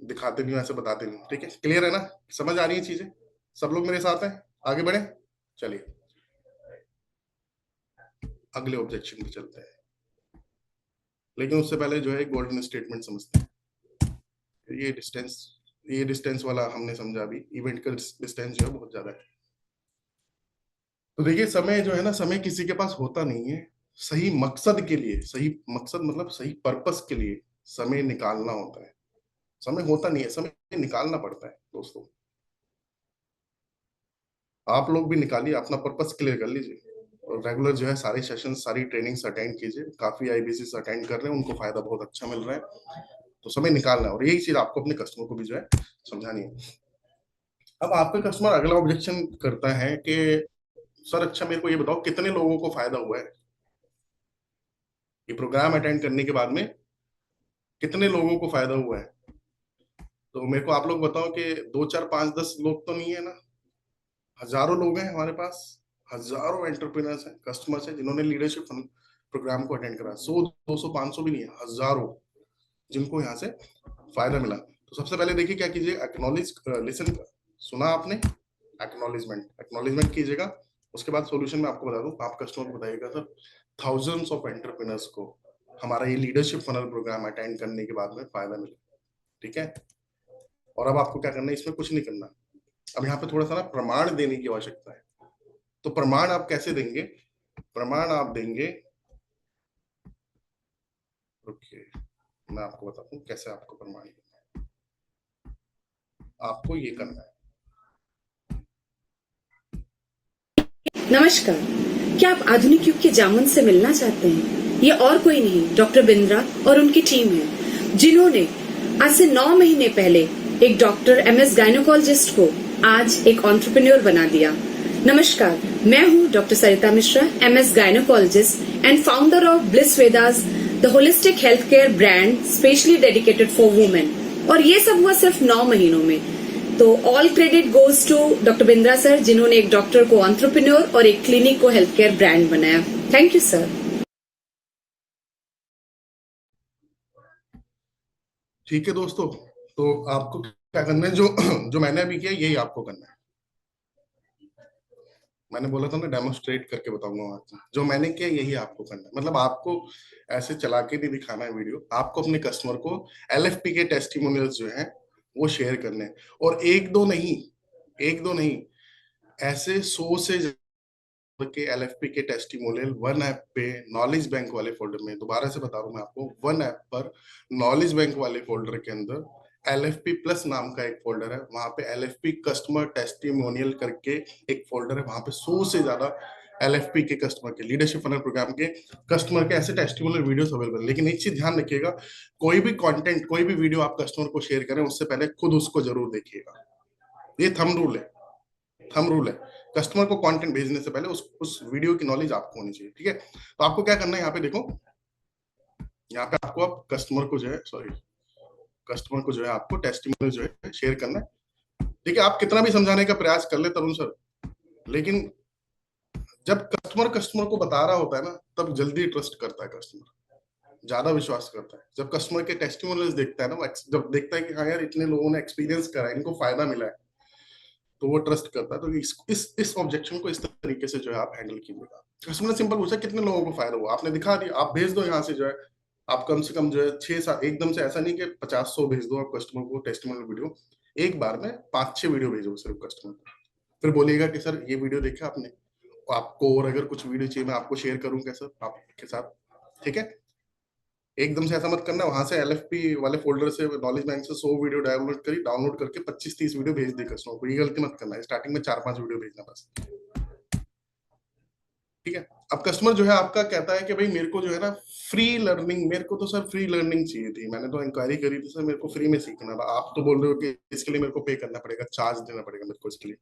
दिखाते नहीं हो, ऐसे बताते नहीं। ठीक है, क्लियर है ना, समझ आ रही है चीजें? सब लोग मेरे साथ हैं, आगे बढ़े। चलिए अगले ऑब्जेक्शन पे चलते हैं, लेकिन उससे पहले जो है गोल्डन स्टेटमेंट समझते हैं। ये डिस्टेंस ये डिस्टेंस वाला हमने समझा, अभी इवेंट का डिस्टेंस जो है बहुत ज्यादा है। तो देखिए, समय जो है ना, समय किसी के पास होता नहीं है। सही मकसद के लिए, सही मकसद मतलब सही पर्पस के लिए समय निकालना होता है। समय होता नहीं है, समय निकालना पड़ता है दोस्तों। आप लोग भी निकालिए, अपना पर्पस क्लियर कर लीजिए, और रेगुलर जो है सारे सेशन, सारी ट्रेनिंग्स अटेंड कीजिए। काफी आईबीसी अटेंड कर रहे हैं, उनको फायदा बहुत अच्छा मिल रहा है। तो समय निकालना है, और यही चीज आपको अपने कस्टमर को भी जो है समझानी है। अब आपका कस्टमर अगला ऑब्जेक्शन करता है कि सर अच्छा मेरे को ये बताओ कितने लोगों को फायदा हुआ है ये प्रोग्राम अटेंड करने के बाद में, कितने लोगों को फायदा हुआ है? तो मेरे को आप लोग बताओ कि 2 4 5 10 लोग तो नहीं है ना, हजारों लोग हैं हमारे पास। हजारों एंटरप्रेन्योर्स हैं, कस्टमर्स हैं, जिन्होंने लीडरशिप प्रोग्राम को अटेंड करा। 100 200 500 भी नहीं है, हजारों जिनको यहाँ से फायदा मिला। तो सबसे पहले देखिए क्या कीजिए, एक्नॉलेज, लिसन, सुना आपने, एक्नॉलेजमेंट कीजिएगा। उसके बाद सॉल्यूशन में आपको बता दूं, आप कस्टमर को बताइएगा सर थाउजेंड्स ऑफ एंटरप्रेन्योर्स को हमारा ये लीडरशिप फनल प्रोग्राम अटेंड करने के बाद में फायदा मिला। ठीक है। और अब आपको क्या करना है, इसमें कुछ नहीं करना। अब यहाँ पे थोड़ा सा ना प्रमाण देने की आवश्यकता है। तो प्रमाण आप कैसे देंगे? प्रमाण आप देंगे, ओके, मैं आपको बताता हूँ कैसे आपको प्रमाण देना है। आपको ये करना है। नमस्कार, क्या आप आधुनिक युग के जामुन से मिलना चाहते हैं? ये और कोई नहीं, डॉक्टर बिंद्रा और उनकी टीम है, जिन्होंने आज से 9 महीने पहले एक डॉक्टर एमएस गायनोकोलॉजिस्ट को आज एक एंटरप्रेन्योर बना दिया। नमस्कार, मैं हूँ doctor Sarita Mishra, MS gynaecologist and founder of Bliss Vedas, the holistic health care brand specially dedicated for women. और ये सब हुआ सिर्फ 9 महीनों में। तो all credit goes to doctor Bindra sir, जिन्होंने एक डॉक्टर को एंटरप्रेन्योर और एक क्लिनिक को हेल्थ केयर ब्रांड बनाया। Thank you sir. ठीक है दोस्तों, तो आपको क्या करना है, जो जो मैंने अभी किया यही आपको करना है। मैंने बोला था ना डेमोस्ट्रेट करके बताऊंगा वहां से। जो मैंने किया यही आपको करना है, मतलब आपको ऐसे चला के नहीं दिखाना है वीडियो, आपको अपने कस्टमर को एलएफपी के टेस्टिमोनियल्स जो हैं वो शेयर करने हैं। और एक दो नहीं, एक दो नहीं, ऐसे 100 से के एलएफपी के टेस्टिमोनियल वन ऐप पे नॉलेज बैंक वाले फोल्डर में, दोबारा से बता रहा हूं मैं आपको, वन ऐप पर नॉलेज बैंक वाले फोल्डर के अंदर एलएफपी प्लस नाम का एक फोल्डर है। वहां पे एलएफपी कस्टमर टेस्टिमोनियल करके एक फोल्डर है, वहां पे 100 से ज्यादा LFP के कस्टमर के, लीडरशिप फनल प्रोग्राम के कस्टमर के ऐसे टेस्टिमोनियल वीडियोस अवेलेबल। लेकिन एक चीज ध्यान रखिएगा, कोई भी कंटेंट, कोई भी वीडियो आप कस्टमर को शेयर करें उससे पहले खुद उसको जरूर देखिएगा। ये थंब रूल है, थंब रूल है। कस्टमर को कंटेंट भेजने से पहले उस वीडियो की नॉलेज आपको होनी चाहिए, ठीक है। तो आपको क्या करना है, यहाँ पे देखो, यहाँ पे आपको अब कस्टमर को जो है, कस्टमर को जो है आपको टेस्टिमोनियल जो है शेयर करना है। देखिए आप कितना भी समझाने का प्रयास कर ले तरुण सर, लेकिन जब कस्टमर को बता रहा होता है ना, तब जल्दी ट्रस्ट करता है कस्टमर, ज्यादा विश्वास करता है। जब कस्टमर के टेस्टिमोनियल्स देखता है ना, जब देखता है कि हाँ यार इतने लोगों ने एक्सपीरियंस करा है, इनको फायदा मिला है, तो वो ट्रस्ट करता है। तो इस ऑब्जेक्शन को इस तरीके से जो है आप हैंडल कीजिएगा। कस्टमर ने सिंपल पूछा कितने लोगों को फायदा हुआ, आपने दिखा दिया, आप भेज दो यहाँ से जो है, आप कम से कम जो है 6-7, एकदम से ऐसा नहीं कि 50-100 भेज दो आप कस्टमर को टेस्टिमोनियल वीडियो, एक बार में 5-6 वीडियो भेजो सिर्फ कस्टमर को। फिर बोलिएगा कि सर ये वीडियो देखा आपने, आपको और अगर कुछ वीडियो चाहिए मैं आपको शेयर करूँ क्या सर आपके साथ, ठीक है। एकदम से ऐसा मत करना, वहां से LFP वाले फोल्डर से, नॉलेज बैंक से 100 वीडियो डाउनलोड करके 25-30 वीडियो भेज दे कस्टमर को। ये गलती मत करना है, स्टार्टिंग में 4-5 वीडियो भेजना बस, ठीक है। अब कस्टमर जो है आपका कहता है कि भाई मेरे को जो है ना फ्री लर्निंग, मेरे को तो सर फ्री लर्निंग चाहिए थी, मैंने तो इंक्वायरी करी थी सर, मेरे को फ्री में सीखना था। आप तो बोल रहे हो कि इसके लिए मेरे को पे करना पड़ेगा, चार्ज देना पड़ेगा मेरे को इसके लिए।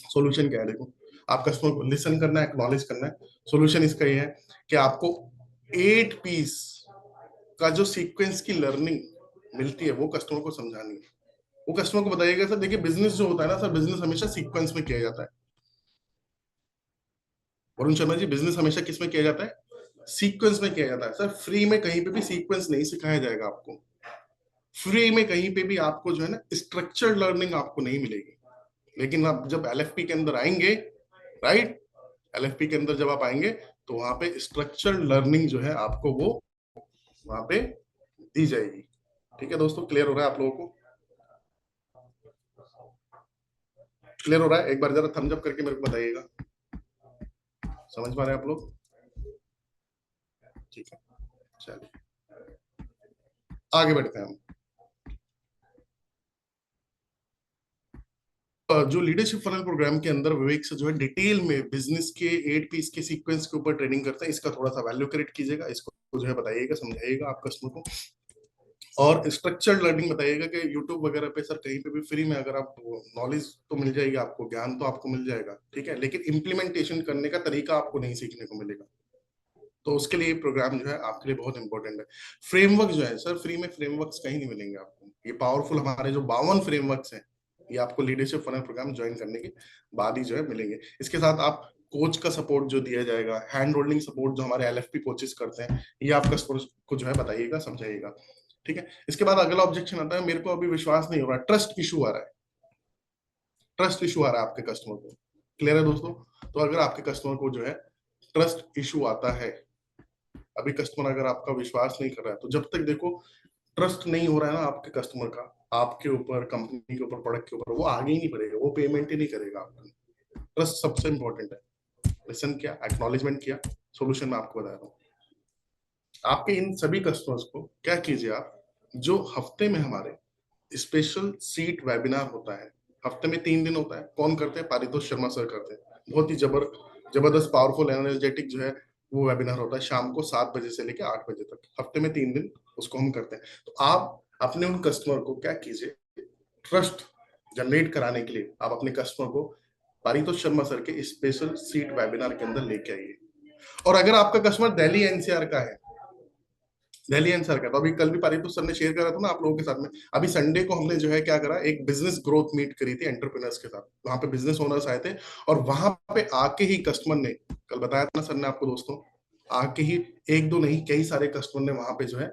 सोल्यूशन क्या है, देखो आप कस्टमर को लिसन करना है, एक्नॉलेज करना है। सोल्यूशन इसका ये है कि आपको 8 पीस का जो सीक्वेंस की लर्निंग मिलती है वो कस्टमर को समझानी है। वो कस्टमर को बताइएगा सर देखिए बिजनेस जो होता है ना सर, बिजनेस हमेशा सीक्वेंस में किया जाता है। वरुण शर्मा जी, बिजनेस हमेशा किस में किया जाता है, सीक्वेंस में किया जाता है सर। फ्री में कहीं पे भी सीक्वेंस नहीं सिखाया जाएगा आपको, फ्री में कहीं पे भी आपको जो है ना स्ट्रक्चर्ड लर्निंग आपको नहीं मिलेगी। लेकिन आप जब LFP के अंदर आएंगे, राइट, LFP के अंदर जब आप आएंगे तो वहां पे स्ट्रक्चर्ड लर्निंग जो है आपको वो वहां पे दी जाएगी। ठीक है दोस्तों, क्लियर हो रहा है आप लोगों को, क्लियर हो रहा है? एक बार जरा थम्स अप करके मेरे को बताइएगा, समझ पा रहे हैं आप लोग? ठीक है, चलिए आगे बढ़ते हैं हम। जो लीडरशिप फनल प्रोग्राम के अंदर विवेक से जो है डिटेल में बिजनेस के 8 पीस के सीक्वेंस के ऊपर ट्रेनिंग करते हैं, इसका थोड़ा सा वैल्यू क्रिएट कीजिएगा, इसको जो है बताइएगा, समझाइएगा आप कस्टमर को। और स्ट्रक्चर्ड लर्निंग बताइएगा कि यूट्यूब वगैरह पे सर कहीं पे भी फ्री में अगर आप नॉलेज तो मिल जाएगी आपको, ज्ञान तो आपको मिल जाएगा, ठीक है, लेकिन इम्प्लीमेंटेशन करने का तरीका आपको नहीं सीखने को मिलेगा। तो उसके लिए प्रोग्राम जो है आपके लिए बहुत इंपॉर्टेंट है। फ्रेमवर्क जो है सर, फ्री में फ्रेमवर्क्स कहीं नहीं मिलेंगे आपको। ये पावरफुल हमारे जो 52 फ्रेमवर्क्स हैं, ये आपको लीडरशिप फनल प्रोग्राम ज्वाइन करने के बाद ही जो है मिलेंगे। इसके साथ आप कोच का सपोर्ट जो दिया जाएगा, हैंड होल्डिंग सपोर्ट जो हमारे LFP कोचेस करते हैं, ये आप कस्टमर को जो है बताइएगा, समझाइएगा, ठीक है। इसके बाद अगला ऑब्जेक्शन आता है, मेरे को अभी विश्वास नहीं हो रहा, ट्रस्ट इशू आ रहा है, ट्रस्ट इशू आ रहा है आपके कस्टमर को। क्लियर है दोस्तों? तो अगर आपके कस्टमर को जो है ट्रस्ट इशू आता है, अभी कस्टमर अगर आपका विश्वास नहीं कर रहा है, तो जब तक देखो ट्रस्ट नहीं हो रहा है ना आपके कस्टमर का आपके ऊपर, कंपनी के ऊपर, प्रोडक्ट के ऊपर, वो आगे ही नहीं बढ़ेगा, वो पेमेंट ही नहीं करेगा आपको। ट्रस्ट सबसे इंपॉर्टेंट है। लिसन किया, एक्नॉलेजमेंट किया, सोल्यूशन मैं आपको बता रहा हूँ। आपके इन सभी कस्टमर्स को क्या कीजिए आप, जो हफ्ते में हमारे स्पेशल सीट वेबिनार होता है, हफ्ते में 3 दिन होता है, कौन करते हैं? पारितोष शर्मा सर करते हैं। बहुत ही जबरदस्त पावरफुल एनर्जेटिक जो है वो वेबिनार होता है शाम को 7 बजे से लेकर 8 बजे तक, हफ्ते में 3 दिन उसको हम करते हैं। तो आप अपने उन कस्टमर को क्या कीजिए, ट्रस्ट जनरेट कराने के लिए आप अपने कस्टमर को पारितोष शर्मा सर के स्पेशल सीट वेबिनार के अंदर लेके आइए। और अगर आपका कस्टमर दिल्ली NCR का है, दिल्ली एनसीआर का, तो अभी कल भी पारितोष सर ने शेयर करा था ना आप लोगों के साथ में, अभी संडे को हमने जो है क्या करा, एक बिजनेस ग्रोथ मीट करी थी एंटरप्रेन्योर्स के साथ। वहां पे बिजनेस ओनर्स आए थे और वहां पे आके ही कस्टमर ने, कल बताया था ना सर ने आपको दोस्तों, आके ही 1-2 नहीं कई सारे कस्टमर ने वहां पे जो है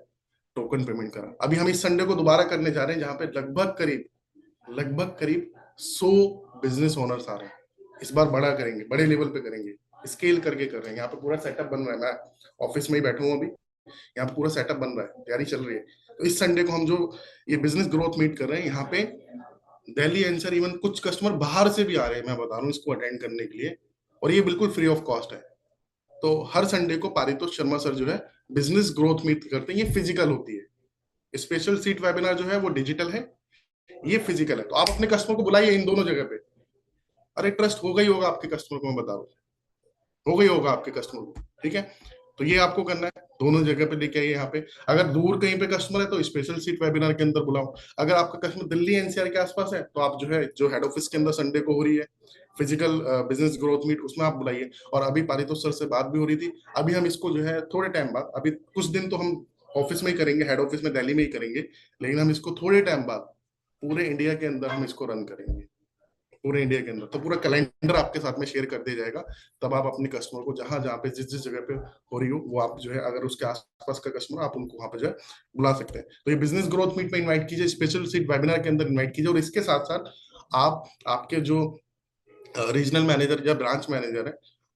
टोकन पेमेंट करा। अभी हम इस संडे को दोबारा करने जा रहे हैं, जहां पे लगभग करीब 100 बिजनेस ओनर्स आ रहे हैं। इस बार बड़ा करेंगे, बड़े लेवल पे करेंगे, स्केल करके कर रहे हैं। यहाँ पे पूरा सेटअप बन रहा है, मैं ऑफिस में ही बैठा हूँ अभी, यहाँ पे पूरा सेटअप बन रहा है, तैयारी चल रही है। तो इस संडे को हम जो ये बिजनेस ग्रोथ मीट कर रहे हैं, यहाँ पे दिल्ली एनसीआर, इवन कुछ कस्टमर बाहर से भी आ रहे हैं, मैं बता रहा हूँ, इसको अटेंड करने के लिए, और ये बिल्कुल फ्री ऑफ कॉस्ट है। तो हर संडे को पारितोष शर्मा सर जो है बिजनेस ग्रोथ मीट करते हैं, ये फिजिकल होती है। स्पेशल सीट वेबिनार जो है वो डिजिटल है, ये फिजिकल है। तो आप अपने कस्टमर को बुलाइए इन दोनों जगह पे, अरे ट्रस्ट होगा ही होगा आपके कस्टमर को, मैं बता रहा हूँ। हो गई होगा आपके कस्टमर को, ठीक है। तो ये आपको करना है, दोनों जगह पे लेके आइए। यहाँ पे अगर दूर कहीं पे कस्टमर है तो स्पेशल सीट वेबिनार के अंदर बुलाओ। अगर आपका कस्टमर दिल्ली एनसीआर के आसपास है तो आप जो है, जो हेड ऑफिस के अंदर संडे को हो रही है फिजिकल बिजनेस ग्रोथ मीट, उसमें आप बुलाइए। और अभी पारितोष सर से बात भी हो रही थी, अभी हम इसको जो है थोड़े टाइम बाद, अभी कुछ दिन तो हम ऑफिस में ही करेंगे, हेड ऑफिस में दिल्ली में ही करेंगे, लेकिन हम इसको थोड़े टाइम बाद पूरे इंडिया के अंदर हम इसको रन करेंगे, पूरे इंडिया के अंदर। तो पूरा कैलेंडर आपके साथ में शेयर कर दिया जाएगा। तब आप अपने कस्टमर को जहां जहां पे जिस जिस जगह पे हो रही हो, वो आप जो है, अगर उसके आसपास का कस्टमर, आप उनको वहां पे जो है बुला सकते हैं। तो ये बिजनेस ग्रोथ मीट में इन्वाइट कीजिए, स्पेशल सीट वेबिनार के अंदर इन्वाइट कीजिए। और इसके साथ साथ आप, आपके जो रीजनल मैनेजर या ब्रांच मैनेजर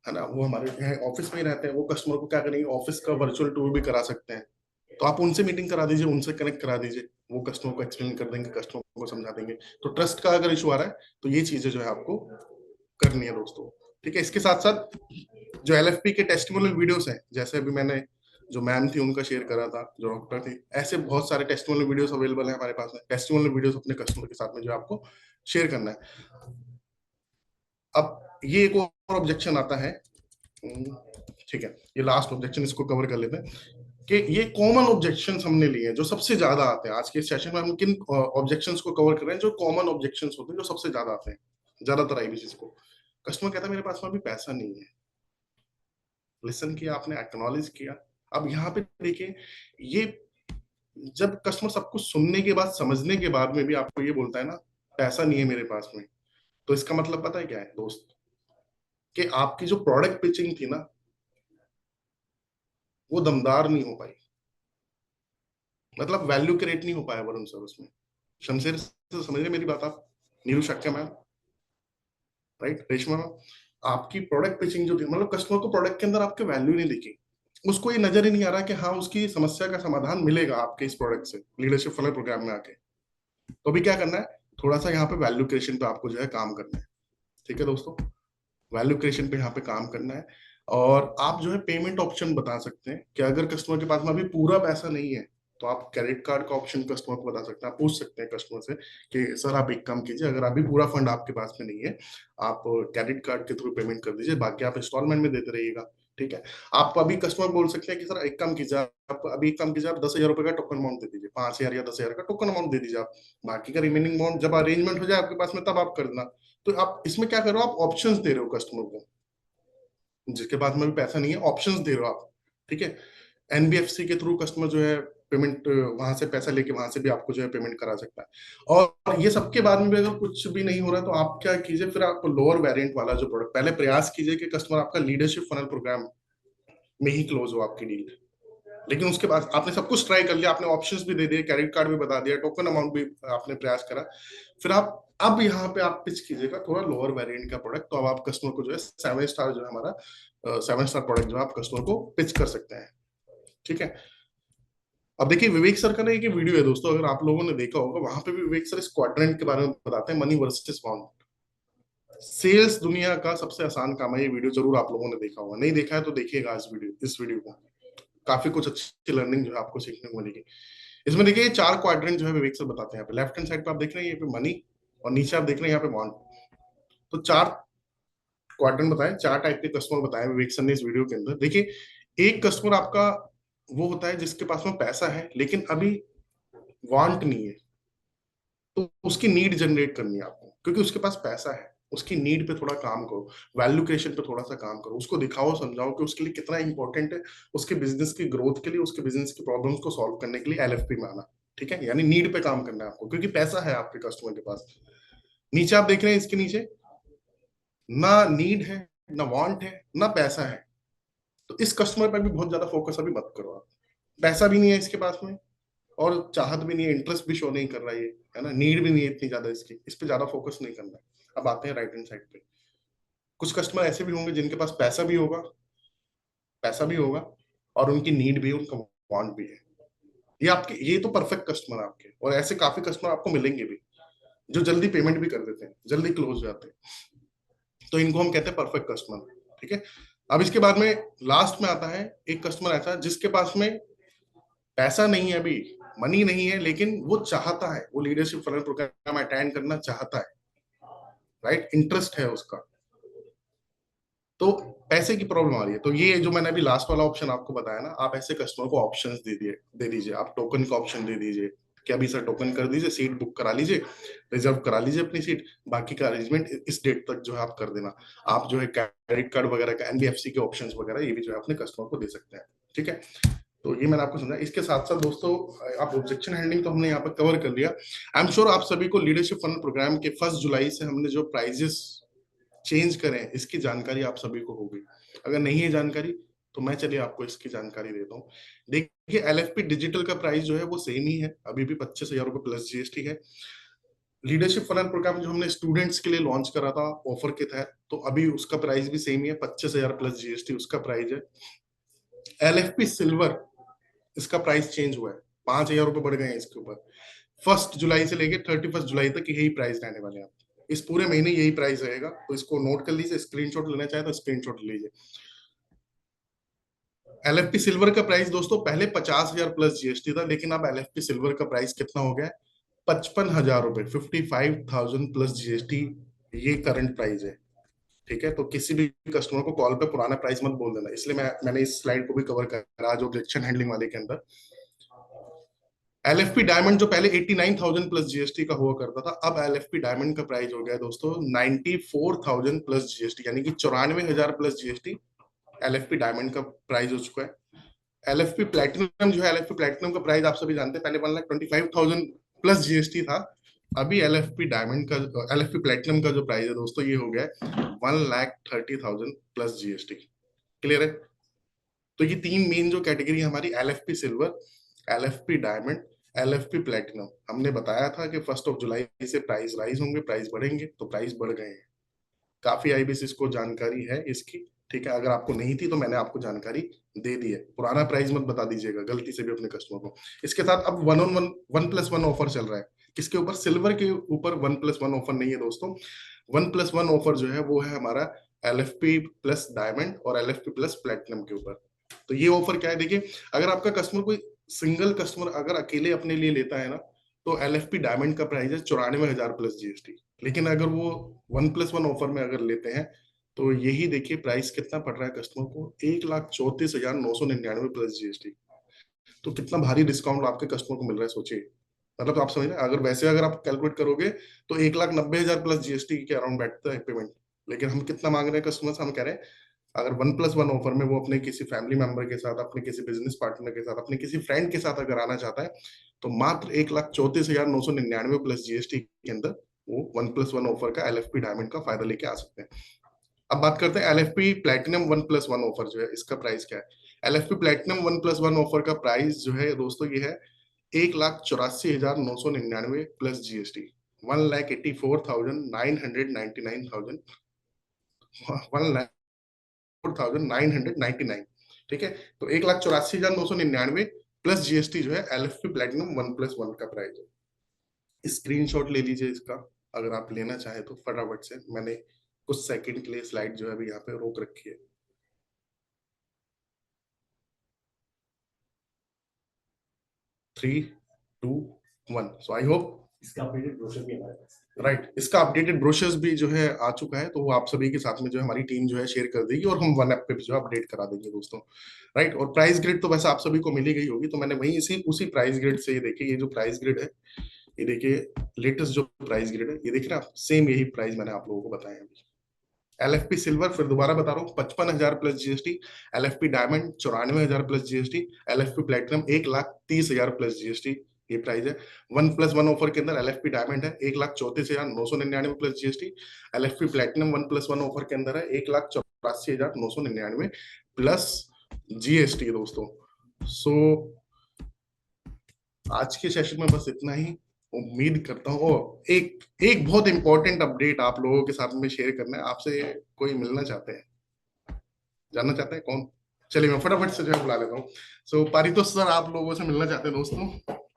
है ना, वो हमारे ऑफिस में ही रहते हैं, वो कस्टमर को क्या करेंगे, ऑफिस का वर्चुअल टूर भी करा सकते हैं। तो आप उनसे मीटिंग करा दीजिए, उनसे कनेक्ट करा दीजिए, वो कस्टमर को एक्सप्लेन कर देंगे, कस्टमर को समझा देंगे। तो ट्रस्ट का अगर इशू आ रहा है तो ये चीजें जो है आपको करनी है दोस्तों, ठीक है। इसके साथ साथ जो एलएफपी के टेस्टिमोनियल वीडियोस हैं, जैसे अभी मैंने जो मैम थी उनका शेयर करा था, जो डॉक्टर थी, ऐसे बहुत सारे टेस्टिमोनियल वीडियोस अवेलेबल है हमारे पास में। टेस्टिमोनियल वीडियोस अपने कस्टमर के साथ में जो आपको शेयर करना है। अब ये एक और ऑब्जेक्शन आता है, ठीक है, ये लास्ट ऑब्जेक्शन, इसको कवर कर लेते हैं कि ये कॉमन ऑब्जेक्शंस हमने लिए हैं जो सबसे ज्यादा आते हैं। आज के सेशन में हम किन ऑब्जेक्शंस को कवर कर रहे हैं, जो कॉमन ऑब्जेक्शंस होते हैं, जो सबसे ज्यादा आते हैं, ज्यादातर आई चीज को। कस्टमर कहता है मेरे पास में अभी पैसा नहीं है। लिसन किया आपने, एक्नॉलेज किया। अब यहाँ पे देखिए, ये जब कस्टमर सब कुछ सुनने के बाद, समझने के बाद में भी आपको ये बोलता है ना पैसा नहीं है मेरे पास में, तो इसका मतलब पता है क्या है दोस्त, कि आपकी जो प्रोडक्ट पिचिंग थी ना, वो दमदार नहीं हो पाई, मतलब वैल्यू क्रिएट नहीं हो पाया वरुण सर उसमें। शमशेर से समझ रहे मेरी बात आप, नीरू शक्य मैम, राइट, रेशमा मैम, आपकी प्रोडक्ट पिचिंग जो थी, मतलब कस्टमर को प्रोडक्ट के अंदर आपके वैल्यू नहीं दिखी, उसको ये नजर ही नहीं आ रहा कि हाँ उसकी समस्या का समाधान मिलेगा आपके इस प्रोडक्ट से, लीडरशिप फनल प्रोग्राम में आके। तो अभी क्या करना है, थोड़ा सा यहाँ पे वैल्यू क्रिएशन पे आपको जो है काम करना है, ठीक है दोस्तों, वैल्यू क्रिएशन पे यहाँ पे काम करना है। और आप जो है पेमेंट ऑप्शन बता सकते हैं कि अगर कस्टमर के पास में अभी पूरा पैसा नहीं है तो आप क्रेडिट कार्ड का ऑप्शन कस्टमर को बता सकते हैं। आप पूछ सकते हैं कस्टमर से कि सर आप एक काम कीजिए, अगर अभी पूरा फंड आपके पास में नहीं है, आप क्रेडिट कार्ड के थ्रू पेमेंट कर दीजिए, बाकी आप इंस्टॉलमेंट में देते रहिएगा, ठीक है। आप अभी कस्टमर बोल सकते हैं कि सर एक काम कीजिए, आप अभी एक काम कीजिए, आप 10,000 रुपए का टोकन अमाउंट दे दीजिए, 5,000 या 10,000 का टोकन अमाउंट दे दीजिए आप, बाकी का रिमेनिंग अमाउंट जब अरेंजमेंट हो जाए आपके पास में तब आप कर देना। तो आप इसमें क्या कर रहे हो, आप ऑप्शंस दे रहे हो कस्टमर को, जिसके पास में भी पैसा नहीं है, ऑप्शंस दे रहे हो आप, ठीक है। एनबीएफसी के थ्रू कस्टमर जो है पेमेंट, वहां से पैसा लेके वहां से भी आपको जो है पेमेंट करा सकता है। और ये सबके बाद में भी अगर कुछ भी नहीं हो रहा है तो आप क्या कीजिए, फिर आप लोअर वेरिएंट वाला जो प्रोडक्ट, पहले प्रयास कीजिए कि कस्टमर आपका लीडरशिप फनल प्रोग्राम में ही क्लोज हो आपकी डील। लेकिन उसके बाद आपने सब कुछ ट्राई कर लिया, आपने ऑप्शंस भी दे दिए, क्रेडिट कार्ड भी बता दिया, टोकन अमाउंट भी आपने प्रयास करा, फिर आप अब यहाँ पे आप पिच कीजिएगा थोड़ा लोअर वेरिएंट का प्रोडक्ट। तो अब आप कस्टमर को जो है 7 स्टार जो है हमारा 7 स्टार प्रोडक्ट जो है आप कस्टमर को पिच कर सकते हैं, ठीक है। अब देखिए विवेक सर का ना एक वीडियो है दोस्तों, अगर आप लोगों ने देखा होगा, वहां पे भी विवेक सर इस क्वाड्रेंट के बारे में बताते हैं, मनी वर्सेस वांट। सेल्स दुनिया का सबसे आसान काम है, ये वीडियो जरूर आप लोगों ने देखा होगा, नहीं देखा है तो देखिएगा इस वीडियो को, काफी कुछ अच्छी लर्निंग जो है आपको सीखने को मिलेगी। इसमें देखिए 4 क्वाड्रेंट जो है विवेक सर बताते हैं। यहाँ पे लेफ्ट हैंड साइड पे आप देख रहे हैं, यहाँ पे मनी, और नीचे आप देख रहे हैं यहाँ पे वांट। तो 4 क्वाड्रेंट बताए, 4 टाइप के कस्टमर बताए विवेक सर ने इस वीडियो के अंदर। देखिए एक कस्टमर आपका वो होता है जिसके पास में पैसा है लेकिन अभी वांट नहीं है, तो उसकी नीड जनरेट करनी है आपको, क्योंकि उसके पास पैसा है, उसकी नीड पे थोड़ा काम करो, वैल्यू क्रिएशन पे थोड़ा सा काम करो, उसको दिखाओ समझाओ कि उसके लिए कितना इंपॉर्टेंट है, उसके बिजनेस की ग्रोथ के लिए, उसके बिजनेस की प्रॉब्लम्स को सॉल्व करने के लिए एलएफपी में आना, ठीक है। यानी नीड पे काम करना है आपको, क्योंकि पैसा है आपके कस्टमर के पास। नीचे आप देख रहे हैं, इसके नीचे ना नीड है, ना वांट है, ना पैसा है, तो इस कस्टमर पर भी बहुत ज्यादा फोकस अभी मत करो आप। पैसा भी नहीं है इसके पास में, और चाहत भी नहीं है, इंटरेस्ट भी शो नहीं कर रहा है ना, नीड भी नहीं है इतनी ज्यादा इसकी, इस पे ज्यादा फोकस नहीं करना है। अब आते हैं राइट हैंड साइड पे, कुछ कस्टमर ऐसे भी होंगे जिनके पास पैसा भी होगा और उनकी नीड भी है, उनका वांट भी है। ये आपके, ये तो परफेक्ट कस्टमर है आपके, और ऐसे काफी कस्टमर आपको मिलेंगे भी जो जल्दी पेमेंट भी कर देते हैं, जल्दी क्लोज हो जाते हैं, तो इनको हम कहते हैं परफेक्ट कस्टमर, ठीक है। अब इसके बाद में लास्ट में आता है एक कस्टमर ऐसा जिसके पास में पैसा नहीं है, अभी मनी नहीं है, लेकिन वो चाहता है, वो लीडरशिप फनल प्रोग्राम अटेंड करना चाहता है, राइट, इंटरेस्ट है उसका। तो पैसे की प्रॉब्लम आ रही है। तो ये जो मैंने अभी लास्ट वाला ऑप्शन आपको बताया ना, आप ऐसे कस्टमर को ऑप्शंस दे दीजिए, आप टोकन का ऑप्शन दे दीजिए कि अभी सर टोकन कर दीजिए, सीट बुक करा लीजिए, रिजर्व करा लीजिए अपनी सीट, बाकी का अरेंजमेंट इस डेट तक जो है आप कर देना। आप जो है क्रेडिट कार्ड वगैरह का, एनबीएफसी के ऑप्शंस वगैरह ये भी जो है अपने कस्टमर को दे सकते हैं। ठीक है, तो ये मैंने आपको समझा। इसके साथ साथ दोस्तों, आप ऑब्जेक्शन हैंडलिंग तो हमने यहाँ पर कवर कर लिया। आई एम श्योर आप सभी को लीडरशिप फनल प्रोग्राम के 1 जुलाई से हमने जो प्राइजेस चेंज करें इसकी जानकारी आप सभी को होगी। अगर नहीं है जानकारी तो मैं चलिए आपको इसकी जानकारी देता हूँ। देखिए, एलएफपी डिजिटल का प्राइस जो है वो सेम ही है, अभी भी 25,000 रुपए प्लस जीएसटी है। लीडरशिप फनल प्रोग्राम जो हमने स्टूडेंट्स के लिए लॉन्च करा था ऑफर के तहत, तो अभी उसका प्राइस भी सेम ही है, 25,000 प्लस जीएसटी उसका प्राइस है। एलएफपी सिल्वर, इसका प्राइस चेंज हुआ है, 5,000 रुपए बढ़ गए हैं इसके ऊपर। 1 जुलाई से लेके 31 जुलाई तक यही प्राइस रहने वाले हैं। इस पूरे महीने यही प्राइस रहेगा, तो इसको नोट कर लीजिए, स्क्रीनशॉट लेना चाहे तो स्क्रीनशॉट लीजिए। एलएफपी सिल्वर का प्राइस दोस्तों पहले 50,000 प्लस जीएसटी था, लेकिन अब एलएफपी सिल्वर का प्राइस कितना हो गया है? 55,000 रुपए, 55,000 प्लस जीएसटी, ये करंट प्राइस है। ठीक है, तो किसी भी कस्टमर को कॉल पे पुराना प्राइस मत बोल देना, इसलिए मैंने इस स्लाइड को भी कवर करा जो ऑब्जेक्शन हैंडलिंग वाले के अंदर। एलएफपी डायमंड जो पहले 89,000 प्लस जीएसटी का हुआ करता था, अब एलएफपी डायमंड का प्राइस हो गया दोस्तों 94,000 प्लस जीएसटी, यानी कि 94,000 प्लस जीएसटी एलएफपी डायमंड का प्राइस हो चुका है। एलएफपी प्लैटिनम जो है, एलएफपी प्लैटिनम का प्राइस आप सभी जानते हैं, पहले 1,25,000 प्लस जीएसटी था। अभी एलएफपी डायमंड का, एलएफपी प्लैटिनम का जो प्राइस है दोस्तों, ये हो गया 1,30,000 प्लस जीएसटी। क्लियर है? तो ये तीन मेन जो कैटेगरी है हमारी, LFP silver, LFP diamond, LFP platinum. हमने बताया था कि 1 जुलाई से प्राइस राइज होंगे, प्राइस बढ़ेंगे, तो प्राइस बढ़ गए हैं। काफी आईबीसीएस को जानकारी है इसकी। ठीक है, अगर आपको नहीं थी तो मैंने आपको जानकारी दे दी है। पुराना प्राइस मत बता दीजिएगा गलती से भी अपने कस्टमर को। इसके साथ अब 1+1 ऑफर चल रहा है। किसके ऊपर? सिल्वर के ऊपर 1+1 ऑफर नहीं है दोस्तों। 1+1 ऑफर जो है वो है हमारा एलएफपी प्लस डायमंड और एलएफपी प्लस प्लेटिनम के ऊपर। तो ये ऑफर क्या है, देखिए, अगर आपका कस्टमर कोई सिंगल कस्टमर अगर अकेले अपने लिए लेता है ना, तो एलएफपी डायमंड का प्राइस है 94,000 प्लस जीएसटी। लेकिन अगर वो 1+1 ऑफर में अगर लेते हैं तो यही देखिए प्राइस कितना पड़ रहा है कस्टमर को, 1,34,999 प्लस जीएसटी। तो कितना भारी डिस्काउंट आपके कस्टमर को मिल रहा है, सोचिए। मतलब तो आप समझ रहे हैं, अगर वैसे अगर आप कैलकुलेट करोगे तो 1,90,000 प्लस जीएसटी के अराउंड बैठता है पेमेंट। लेकिन हम कितना मांग रहे हैं कस्टमर से? हम कह रहे हैं अगर 1+1 ऑफर में वो अपने किसी फैमिली मेंबर के साथ, अपने किसी बिजनेस पार्टनर के साथ, अपने किसी फ्रेंड के साथ अगर आना चाहता है, तो मात्र 1,34,999 प्लस जीएसटी के अंदर वो 1+1 ऑफर का एलएफपी डायमंड का फायदा लेके आ सकते हैं। अब बात करते हैं एलएफपी प्लैटिनम 1+1 ऑफर जो है, इसका प्राइस क्या है? एलएफपी प्लैटिनम 1+1 ऑफर का प्राइस जो है दोस्तों, ये है 1,84,999 प्लस जीएसटी, 1,84,999, 1,04,999। ठीक है, तो 1,84,999 प्लस जीएसटी जो है एलएफपी प्लैटिनम 1+1 का प्राइस है। स्क्रीनशॉट ले लीजिए इसका, अगर आप लेना चाहे तो फटाफट से। मैंने कुछ सेकंड के लिए स्लाइड जो है अभी यहाँ पे रोक रखी है। 3, 2, 1। सो आई होप इसका अपडेटेड ब्रोशर भी हमारे पास राइट, इसका अपडेटेड ब्रोशर्स भी जो है आ चुका है, तो वो आप सभी के साथ में जो है हमारी टीम जो है शेयर कर देगी, और हम वन ऐप पे भी जो है अपडेट करा देंगे दोस्तों। राइट, और प्राइस ग्रिड तो वैसे आप सभी को मिली गई होगी, तो मैंने वही इसी उसी प्राइस ग्रिड से, ये देखिए, ये जो प्राइस ग्रिड है, ये देखिए लेटेस्ट जो प्राइस ग्रिड है, ये देख रहे हैं आप, सेम यही प्राइस मैंने आप लोगों को बताया अभी। एलएफपी सिल्वर फिर दोबारा बता रहा हूँ 55,000 plus GST, LFP diamond 94,000 plus GST, LFP platinum 1,30,000 plus GST, ये प्राइस है। 1+1 ऑफर के अंदर एलएफपी डायमंड है 1,34,999 plus GST, LFP platinum 1+1 offer के अंदर है 1,84,999 प्लस जीएसटी दोस्तों। सो आज के सेशन में बस इतना ही। उम्मीद करता हूँ एक बहुत इंपॉर्टेंट अपडेट आप लोगों के साथ में शेयर करना है। आपसे कोई मिलना चाहते हैं, जानना चाहते हैं कौन? चलिए मैं फटाफट से जो है बुला लेता हूँ। सो पारितोष सर आप लोगों से मिलना चाहते हैं दोस्तों,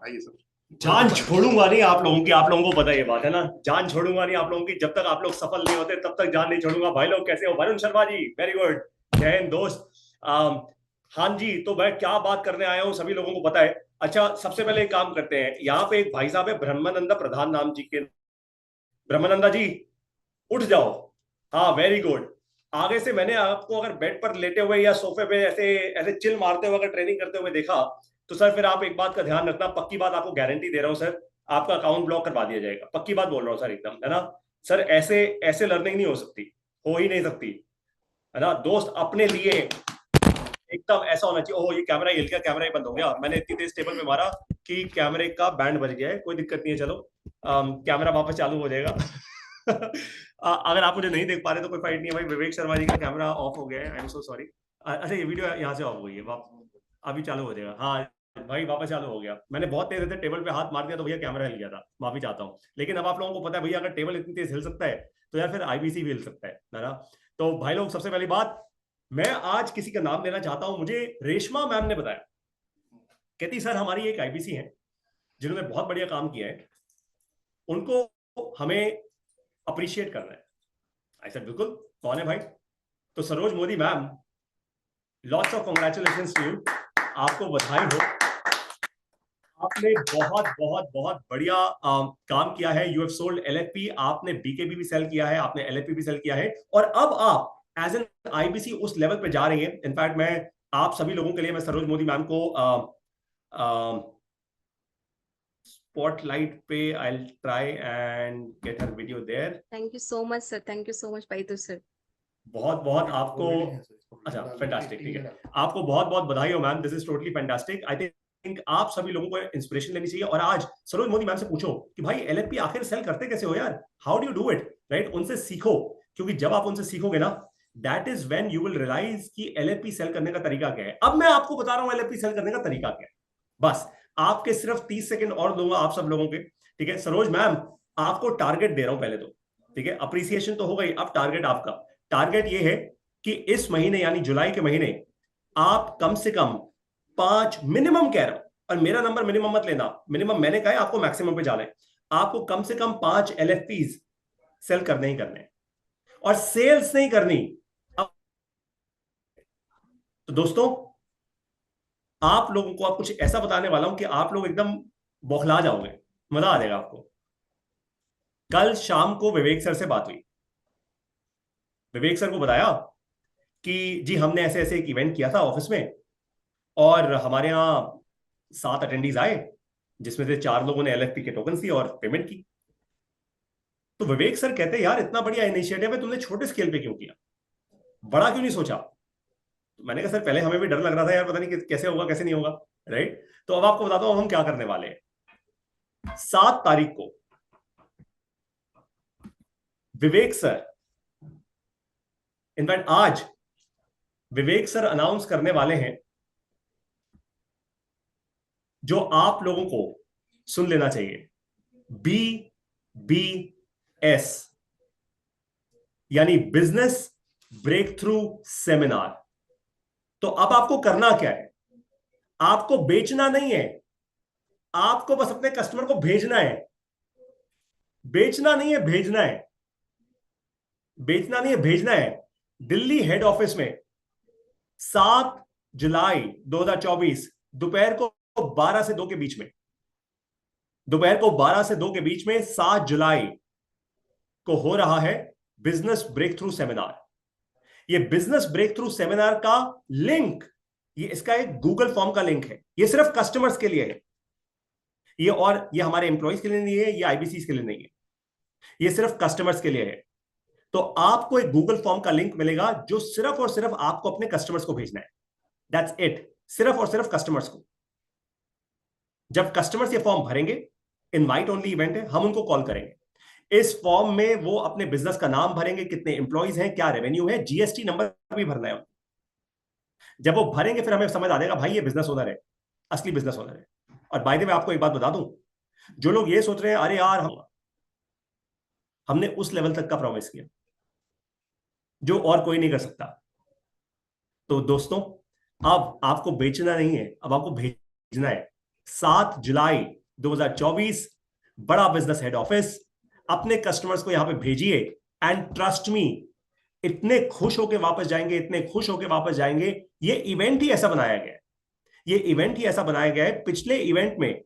आइए सर। जान छोड़ूंगा नहीं आप लोगों की, आप लोगों को पता है ये बात है ना, जान छोड़ूंगा नहीं आप लोगों की, जब तक आप लोग सफल नहीं होते तब तक जान नहीं छोड़ूंगा। भाई लोग कैसे हो? वरुण शर्मा जी वेरी गुड, जय हिंद दोस्त। हाँ जी, तो मैं क्या बात करने आया हूँ सभी लोगों को पता है। अच्छा, सबसे पहले एक काम करते हैं, यहाँ पे एक भाई साहब है ब्रह्मानंदा प्रधान नाम जी के। ब्रह्मानंदा जी उठ जाओ। हाँ वेरी गुड। आगे से मैंने आपको अगर बेड पर लेटे हुए या सोफे पे ऐसे ऐसे चिल मारते हुए अगर ट्रेनिंग करते हुए देखा तो सर फिर आप एक बात का ध्यान रखना, पक्की बात आपको गारंटी दे रहा हूं सर, आपका अकाउंट ब्लॉक करवा दिया जाएगा, पक्की बात बोल रहा हूं सर एकदम, है ना सर। ऐसे ऐसे लर्निंग नहीं हो सकती, हो ही नहीं सकती, है ना दोस्त। अपने लिए एकदम ऐसा होना चाहिए। ओह ये कैमरा हिल गया, कैमरा ही बंद हो गया, मैंने इतनी तेज टेबल पे मारा कि कैमरे का बैंड बज गया है, कोई दिक्कत नहीं है, चलो कैमरा वापस चालू हो जाएगा। अगर आप मुझे नहीं देख पा रहे तो कोई फाइट नहीं है भाई, विवेक शर्मा जी का कैमरा ऑफ हो गया है, आई एम सो सॉरी। अच्छा ये वीडियो यहाँ से ऑफ हो गई है, अभी चालू हो जाएगा। हाँ भाई वापस चालू हो गया, मैंने बहुत तेज टेबल पे हाथ मार दिया तो भैया कैमरा हिल गया था, माफी चाहता हूँ। लेकिन अब आप लोगों को पता है भैया अगर टेबल इतनी तेज हिल सकता है तो यार फिर आईबीसी भी हिल सकता है ना। तो भाई लोग सबसे पहली बात, मैं आज किसी का नाम लेना चाहता हूं। मुझे रेशमा मैम ने बताया, कहती सर हमारी एक आईबीसी है जिन्होंने बहुत बढ़िया काम किया है, उनको हमें अप्रिशिएट करना है। आई सेड बिल्कुल, कौन है भाई? तो Saroj Modi ma'am, lots of congratulations to you, आपको बधाई हो, आपने बहुत बहुत बहुत बढ़िया काम किया है। यू हैव सोल्ड एलएफपी, आपने बीकेबी भी सेल किया है, आपने एलएफपी भी सेल किया है, और अब आप एज एन आईबीसी उस लेवल पे जा रही है। इनफैक्ट मैं आप सभी लोगों के लिए मैं सरोज मोदी मैम को स्पॉटलाइट पे I will try and get her video there. Thank you so much sir, thank you so much पाइतू सर। बहुत बहुत आपको, अच्छा फैंटास्टिक, ठीक है, आपको बहुत बहुत बधाई हो ma'am, this is totally fantastic. I think आप सभी लोगों को इंस्पिरेशन लेनी चाहिए। और आज सरोज मोदी मैम से पूछो कि भाई एलएलपी आखिर सेल करते कैसे हो यार, how do you do it, right? उनसे सीखो, क्योंकि जब आप उनसे सीखोगे ना, that is when you will realise कि एलएलपी सेल करने का तरीका क्या है। अब मैं आपको बता रहा हूं एलएलपी सेल करने का तरीका क्या है, बस आपके सिर्फ 30 सेकंड और दूंगा आप सब लोगों के, ठीक है? सरोज मैम आपको टारगेट दे रहा हूं पहले तो, ठीक है? अप्रिसिएशन तो हो गई, अब टारगेट आपका, टारगेट ये है कि इस महीने यानी जुलाई के महीने आप कम से कम 5 मिनिमम कह रहा हूं, और मेरा नंबर मिनिमम मत लेना, मिनिमम मैंने कहा है, आपको मैक्सिमम पे जाना है। आपको कम से कम 5 एलएफपीज सेल करने ही करने, और सेल्स नहीं करनी। तो दोस्तों आप लोगों को आप कुछ ऐसा बताने वाला हूं कि आप लोग एकदम बौखला जाओगे, मजा आ जाएगा आपको। कल शाम को विवेक सर से बात हुई, विवेक सर को बताया कि जी हमने ऐसे ऐसे एक इवेंट किया था ऑफिस में, और हमारे यहाँ 7 अटेंडीज आए, जिसमें से 4 लोगों ने एलएफपी के टोकन दिए और पेमेंट की। तो विवेक सर कहते हैं यार इतना बढ़िया इनिशिएटिव है, तुमने छोटे स्केल पे क्यों किया, बड़ा क्यों नहीं सोचा? तो मैंने कहा सर पहले हमें भी डर लग रहा था यार, पता नहीं कैसे होगा कैसे नहीं होगा, राइट? तो अब आपको बताता हूं हम क्या करने वाले हैं। 7 तारीख को विवेक सर, इनफैक्ट आज विवेक सर अनाउंस करने वाले हैं जो आप लोगों को सुन लेना चाहिए, BBS यानी बिजनेस ब्रेक थ्रू सेमिनार। तो अब आपको करना क्या है, आपको बेचना नहीं है, आपको बस अपने कस्टमर को भेजना है, बेचना नहीं है, भेजना है, बेचना नहीं है, भेजना है। दिल्ली हेड ऑफिस में 7 जुलाई 2024 दोपहर को 12 से 2 के बीच में, दोपहर को 12 से 2 के बीच में 7 जुलाई को हो रहा है बिजनेस ब्रेक थ्रू सेमिनार। ये बिजनेस ब्रेक थ्रू सेमिनार का लिंक, ये इसका एक गूगल फॉर्म का लिंक है, ये सिर्फ कस्टमर्स के लिए है ये, और ये हमारे एम्प्लॉइज के लिए नहीं है, ये आईबीसी के लिए नहीं है, ये सिर्फ कस्टमर्स के लिए है। तो आपको एक गूगल फॉर्म का लिंक मिलेगा जो सिर्फ और सिर्फ आपको अपने कस्टमर्स को भेजना है, दैट्स इट, सिर्फ और सिर्फ कस्टमर्स को। जब कस्टमर्स ये फॉर्म भरेंगे, इनवाइट ओनली इवेंट है, हम उनको कॉल करेंगे, इस फॉर्म में वो अपने बिजनेस का नाम भरेंगे, कितने एम्प्लॉइज हैं, क्या रेवेन्यू है, जीएसटी नंबर भी भरना है। जब वो भरेंगे फिर हमें समझ आ जाएगा भाई ये बिजनेस ओनर है, असली बिजनेस ओनर है। और बाय द वे आपको एक बात बता दूं, जो लोग ये सोच रहे हैं अरे यार हमने उस लेवल तक का प्रॉमिस किया जो और कोई नहीं कर सकता। तो दोस्तों अब आपको बेचना नहीं है, अब आपको भेजना है। 7 जुलाई 2024 बड़ा बिजनेस हेड ऑफिस, अपने कस्टमर्स को यहां पे भेजिए, एंड ट्रस्ट मी इतने खुश होकर वापस जाएंगे, इतने खुश होकर वापस जाएंगे। ये इवेंट ही ऐसा बनाया गया है, ये इवेंट ही ऐसा बनाया गया है। पिछले इवेंट में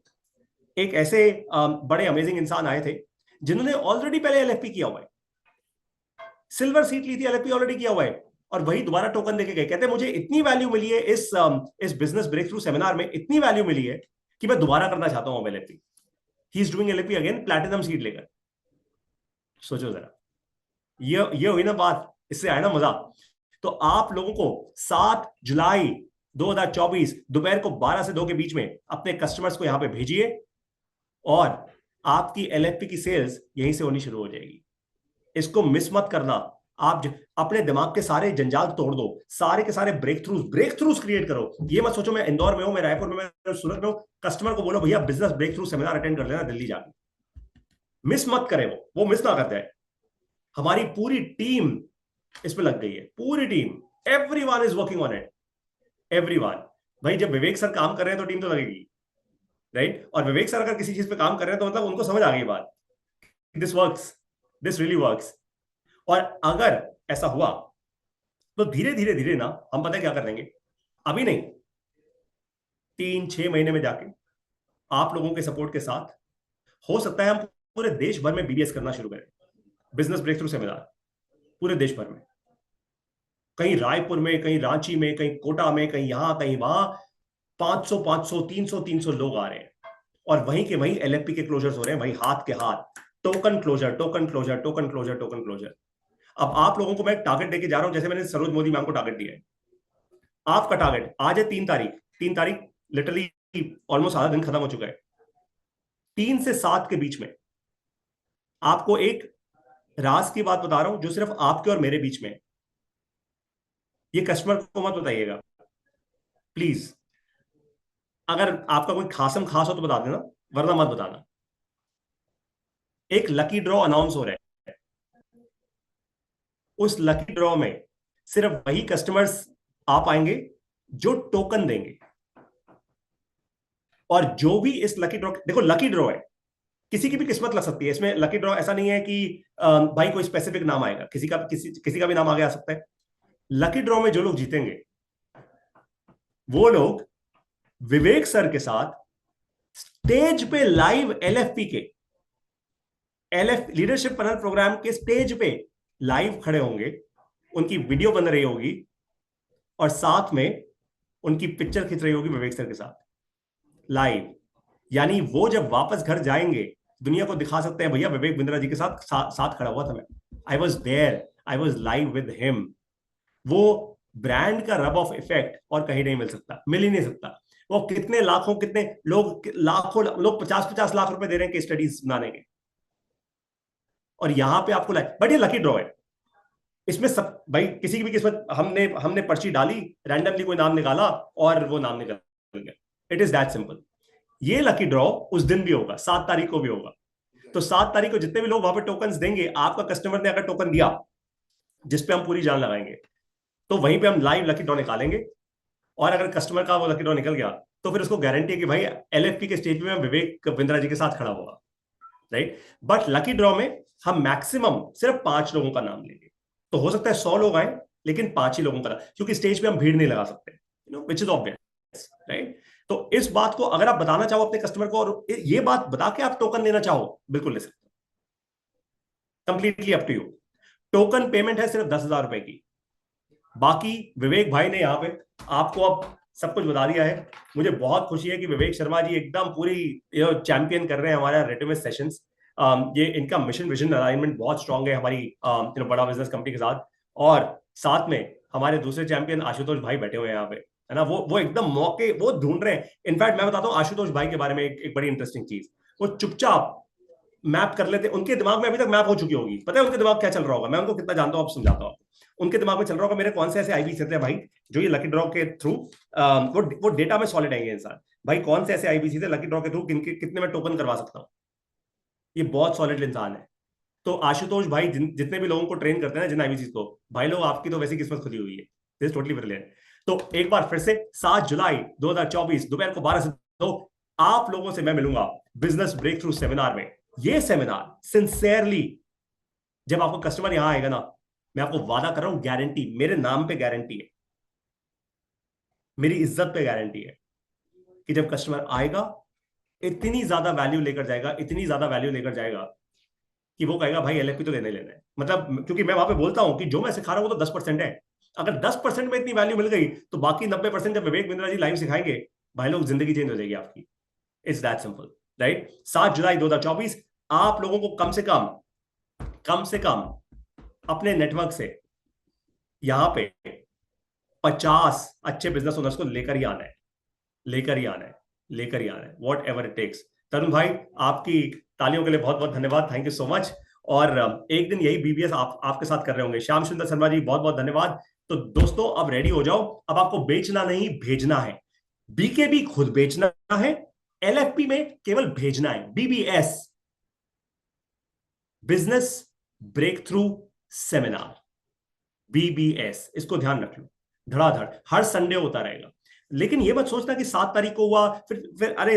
एक ऐसे बड़े अमेजिंग इंसान आए थे जिन्होंने ऑलरेडी पहले एलएफपी किया हुआ है, सिल्वर सीट ली थी, एलएफपी ऑलरेडी किया हुआ है, और वही दोबारा टोकन देके गए, कहते हैं मुझे इतनी वैल्यू मिली है इस बिजनेस ब्रेक थ्रू सेमिनार में, इतनी वैल्यू मिली है कि मैं दोबारा करना चाहता हूं LFP. He is doing LFP again, platinum seat लेकर। सोचो जरा, ये हुई ना बात, इससे आया ना मजा। तो आप लोगों को 7 जुलाई 2024 दोपहर को 12 से 2 के बीच में अपने कस्टमर्स को यहां पे भेजिए, और आपकी एलएफपी की सेल्स यहीं से होनी शुरू हो जाएगी। इसको मिस मत करना। आप अपने दिमाग के सारे जंजाल तोड़ दो, सारे के सारे ब्रेक थ्रूज क्रिएट करो। ये मत सोचो मैं इंदौर में हूं, मैं रायपुर में, मैं सूरत में हूं, कस्टमर को बोलो भैया business breakthrough seminar attend कर लेना दिल्ली जाके। मिस मत करें, वो मिस ना कर जाए। हमारी पूरी टीम इसमें लग गई है, पूरी team, everyone is working on it, everyone. भाई जब विवेक सर काम कर रहे हैं तो टीम तो लगेगी, राइट? और विवेक सर अगर किसी चीज पे काम कर रहे हैं तो मतलब उनको समझ आ गई बात, this works, this really works. और अगर ऐसा हुआ तो धीरे धीरे धीरे ना हम पता है क्या कर देंगे, अभी नहीं, 3-6 महीने में जाके आप लोगों के सपोर्ट के साथ हो सकता है हम पूरे देश भर में बीबीएस करना शुरू करें, बिजनेस ब्रेक थ्रू सेमिनार, पूरे देश भर में। कहीं रायपुर में, कहीं रांची में, कहीं कोटा में, कहीं यहां कहीं वहां 500 300 लोग आ रहे हैं, और वहीं के वहीं एलएफपी के क्लोजर्स हो रहे हैं, वहीं हाथ के हाथ, token closure, token closure, token closure, token closure. अब आप लोगों को मैं टारगेट देके जा रहा हूं, जैसे मैंने सरोज मोदी मैम को टारगेट दिया है। आपका टारगेट आज है 3 तारीख लिटरली ऑलमोस्ट आधा दिन खत्म हो चुका है। 3 से 7 के बीच में आपको एक राज की बात बता रहा हूं जो सिर्फ आपके और मेरे बीच में है। ये कस्टमर को मत बताइएगा प्लीज। अगर आपका कोई खासम खास हो तो बता देना, वरना मत बताना। एक लकी ड्रॉ अनाउंस हो रहा है, उस लकी ड्रॉ में सिर्फ वही कस्टमर्स आ पाएंगे जो टोकन देंगे। और जो भी इस लकी ड्रॉ, देखो लकी ड्रॉ है, किसी की भी किस्मत लग सकती है इसमें। लकी ड्रॉ ऐसा नहीं है कि भाई कोई स्पेसिफिक नाम आएगा, किसी का भी नाम आगे आ सकता है। लकी ड्रॉ में जो लोग जीतेंगे वो लोग विवेक सर के साथ स्टेज पे लाइव एलएफपी के लीडरशिप पैनल प्रोग्राम के स्टेज पे लाइव खड़े होंगे, उनकी वीडियो बन रही होगी और साथ में उनकी पिक्चर खींच रही होगी विवेक सर के साथ लाइव। यानी वो जब वापस घर जाएंगे दुनिया को दिखा सकते हैं भैया विवेक बिंद्रा जी के साथ खड़ा हुआ था मैं, I was there, I was live with him. वो ब्रांड का रब ऑफ इफेक्ट और कहीं नहीं मिल सकता, मिल ही नहीं सकता। वो कितने लाखों लोग 50-50 लाख रुपए दे रहे हैं केस स्टडीज बनाने के, और यहां पे आपको बट ये लकी ड्रॉ है। इसमें सब भाई किसी की भी किस्मत, हमने पर्ची डाली, रैंडमली कोई नाम निकाला और वो नाम निकल गया। It is that simple. ये लकी ड्रॉ उस दिन भी होगा, 7 तारीख को भी होगा। तो 7 तारीख को जितने भी लोग वहां पे टोकन देंगे, आपका कस्टमर ने अगर टोकन दिया जिसपे हम पूरी जान लगाएंगे, तो वहीं पे हम लाइव लकी ड्रॉ निकालेंगे। और अगर कस्टमर का वो लकी ड्रॉ निकल गया तो फिर उसको गारंटी है कि भाई एलएफपी के स्टेज में विवेक बिंद्रा जी के साथ खड़ा होगा, राइट? बट लकी ड्रॉ में हम मैक्सिमम सिर्फ 5 लोगों का नाम लेंगे। तो हो सकता है 100 लोग आए लेकिन 5 ही लोगों का, क्योंकि स्टेज पे हम भीड़ नहीं लगा सकते, व्हिच इज ऑब्वियस, राइट? तो इस बात को अगर आप बताना चाहो अपने कस्टमर को और ये बात बता के आप टोकन लेना चाहो, बिल्कुल ले सकते हो, completely up to you. Token payment है सिर्फ 10,000 रुपए की। बाकी विवेक भाई ने यहाँ पे आपको अब सब कुछ बता दिया है। मुझे बहुत खुशी है कि विवेक शर्मा जी एकदम पूरी चैंपियन कर रहे हैं हमारा रेटिमेस सेशंस। ये इनका मिशन विजन अलाइनमेंट बहुत स्ट्रांग है हमारी बड़ा बिजनेस कंपनी के साथ। और साथ में हमारे दूसरे चैंपियन आशुतोष भाई बैठे हुए हैं यहाँ पे, है ना? वो एकदम मौके वो ढूंढ रहे हैं। इनफैक्ट मैं बताता हूँ आशुतोष भाई के बारे में एक बड़ी इंटरेस्टिंग चीज, वो चुपचाप मैप कर लेते। उनके दिमाग में अभी तक मैप हो चुकी होगी, पता है उनके दिमाग क्या चल रहा होगा, मैं उनको कितना जानता हूँ आप समझाता हूँ। उनके दिमाग में चल रहा होगा मेरे कौन से ऐसे आईबी थे भाई जो ये लकी ड्रॉ के थ्रू वो डेटा में सॉलिड आएंगे इंसान, भाई कौन से ऐसे आईबीसी थे लकी ड्रॉ के थ्रू कितने में टोकन करवा सकता हूँ, ये बहुत सॉलिड इंसान है। तो आशुतोष भाई जितने भी लोगों को ट्रेन करते हैं जिन आईबीसी को, भाई लोग आपकी तो वैसी किस्मत खुली हुई है, दिस टोटली ब्रिलियंट। तो एक बार फिर से 7 जुलाई 2024 दोपहर को 12 से 2 आप लोगों से मैं मिलूंगा बिजनेस ब्रेक थ्रू सेमिनार में। ये सेमिनार सिंसियरली जब आपको कस्टमर यहां आएगा ना, मैं आपको वादा कर रहा हूं, गारंटी, मेरे नाम पे गारंटी है, मेरी इज्जत पे गारंटी है कि जब कस्टमर आएगा इतनी ज्यादा वैल्यू लेकर जाएगा, इतनी ज्यादा वैल्यू लेकर जाएगा कि वो कहेगा भाई LFP तो लेना ही लेना है। मतलब क्योंकि मैं वहां पे बोलता हूं कि जो मैं सिखा रहा हूं वो तो 10% है, अगर 10% में इतनी वैल्यू मिल गई तो बाकी 90% जब विवेक बिंद्रा जी लाइव सिखाएंगे भाई लोग, जिंदगी चेंज हो जाएगी आपकी। It's that simple, right. 7 जुलाई 2024 आप लोगों को कम से कम अपने नेटवर्क से यहां पे 50 अच्छे बिजनेस ओनर्स को लेकर ही आना है, वॉट एवर इट टेक्स। तरुण भाई, आपकी तालियों के लिए बहुत बहुत धन्यवाद, थैंक यू सो मच। और एक दिन यही BBS आपके साथ कर रहे होंगे। श्याम सुंदर शर्मा जी, बहुत बहुत धन्यवाद। तो दोस्तों अब रेडी हो जाओ, अब आपको बेचना नहीं भेजना है। BKB खुद बेचना है, LFP में केवल भेजना है। BBS, business breakthrough seminar, BBS, इसको ध्यान रख लो। धड़ाधड़ हर संडे होता रहेगा। लेकिन ये मत सोचना कि 7 तारीख को हुआ फिर अरे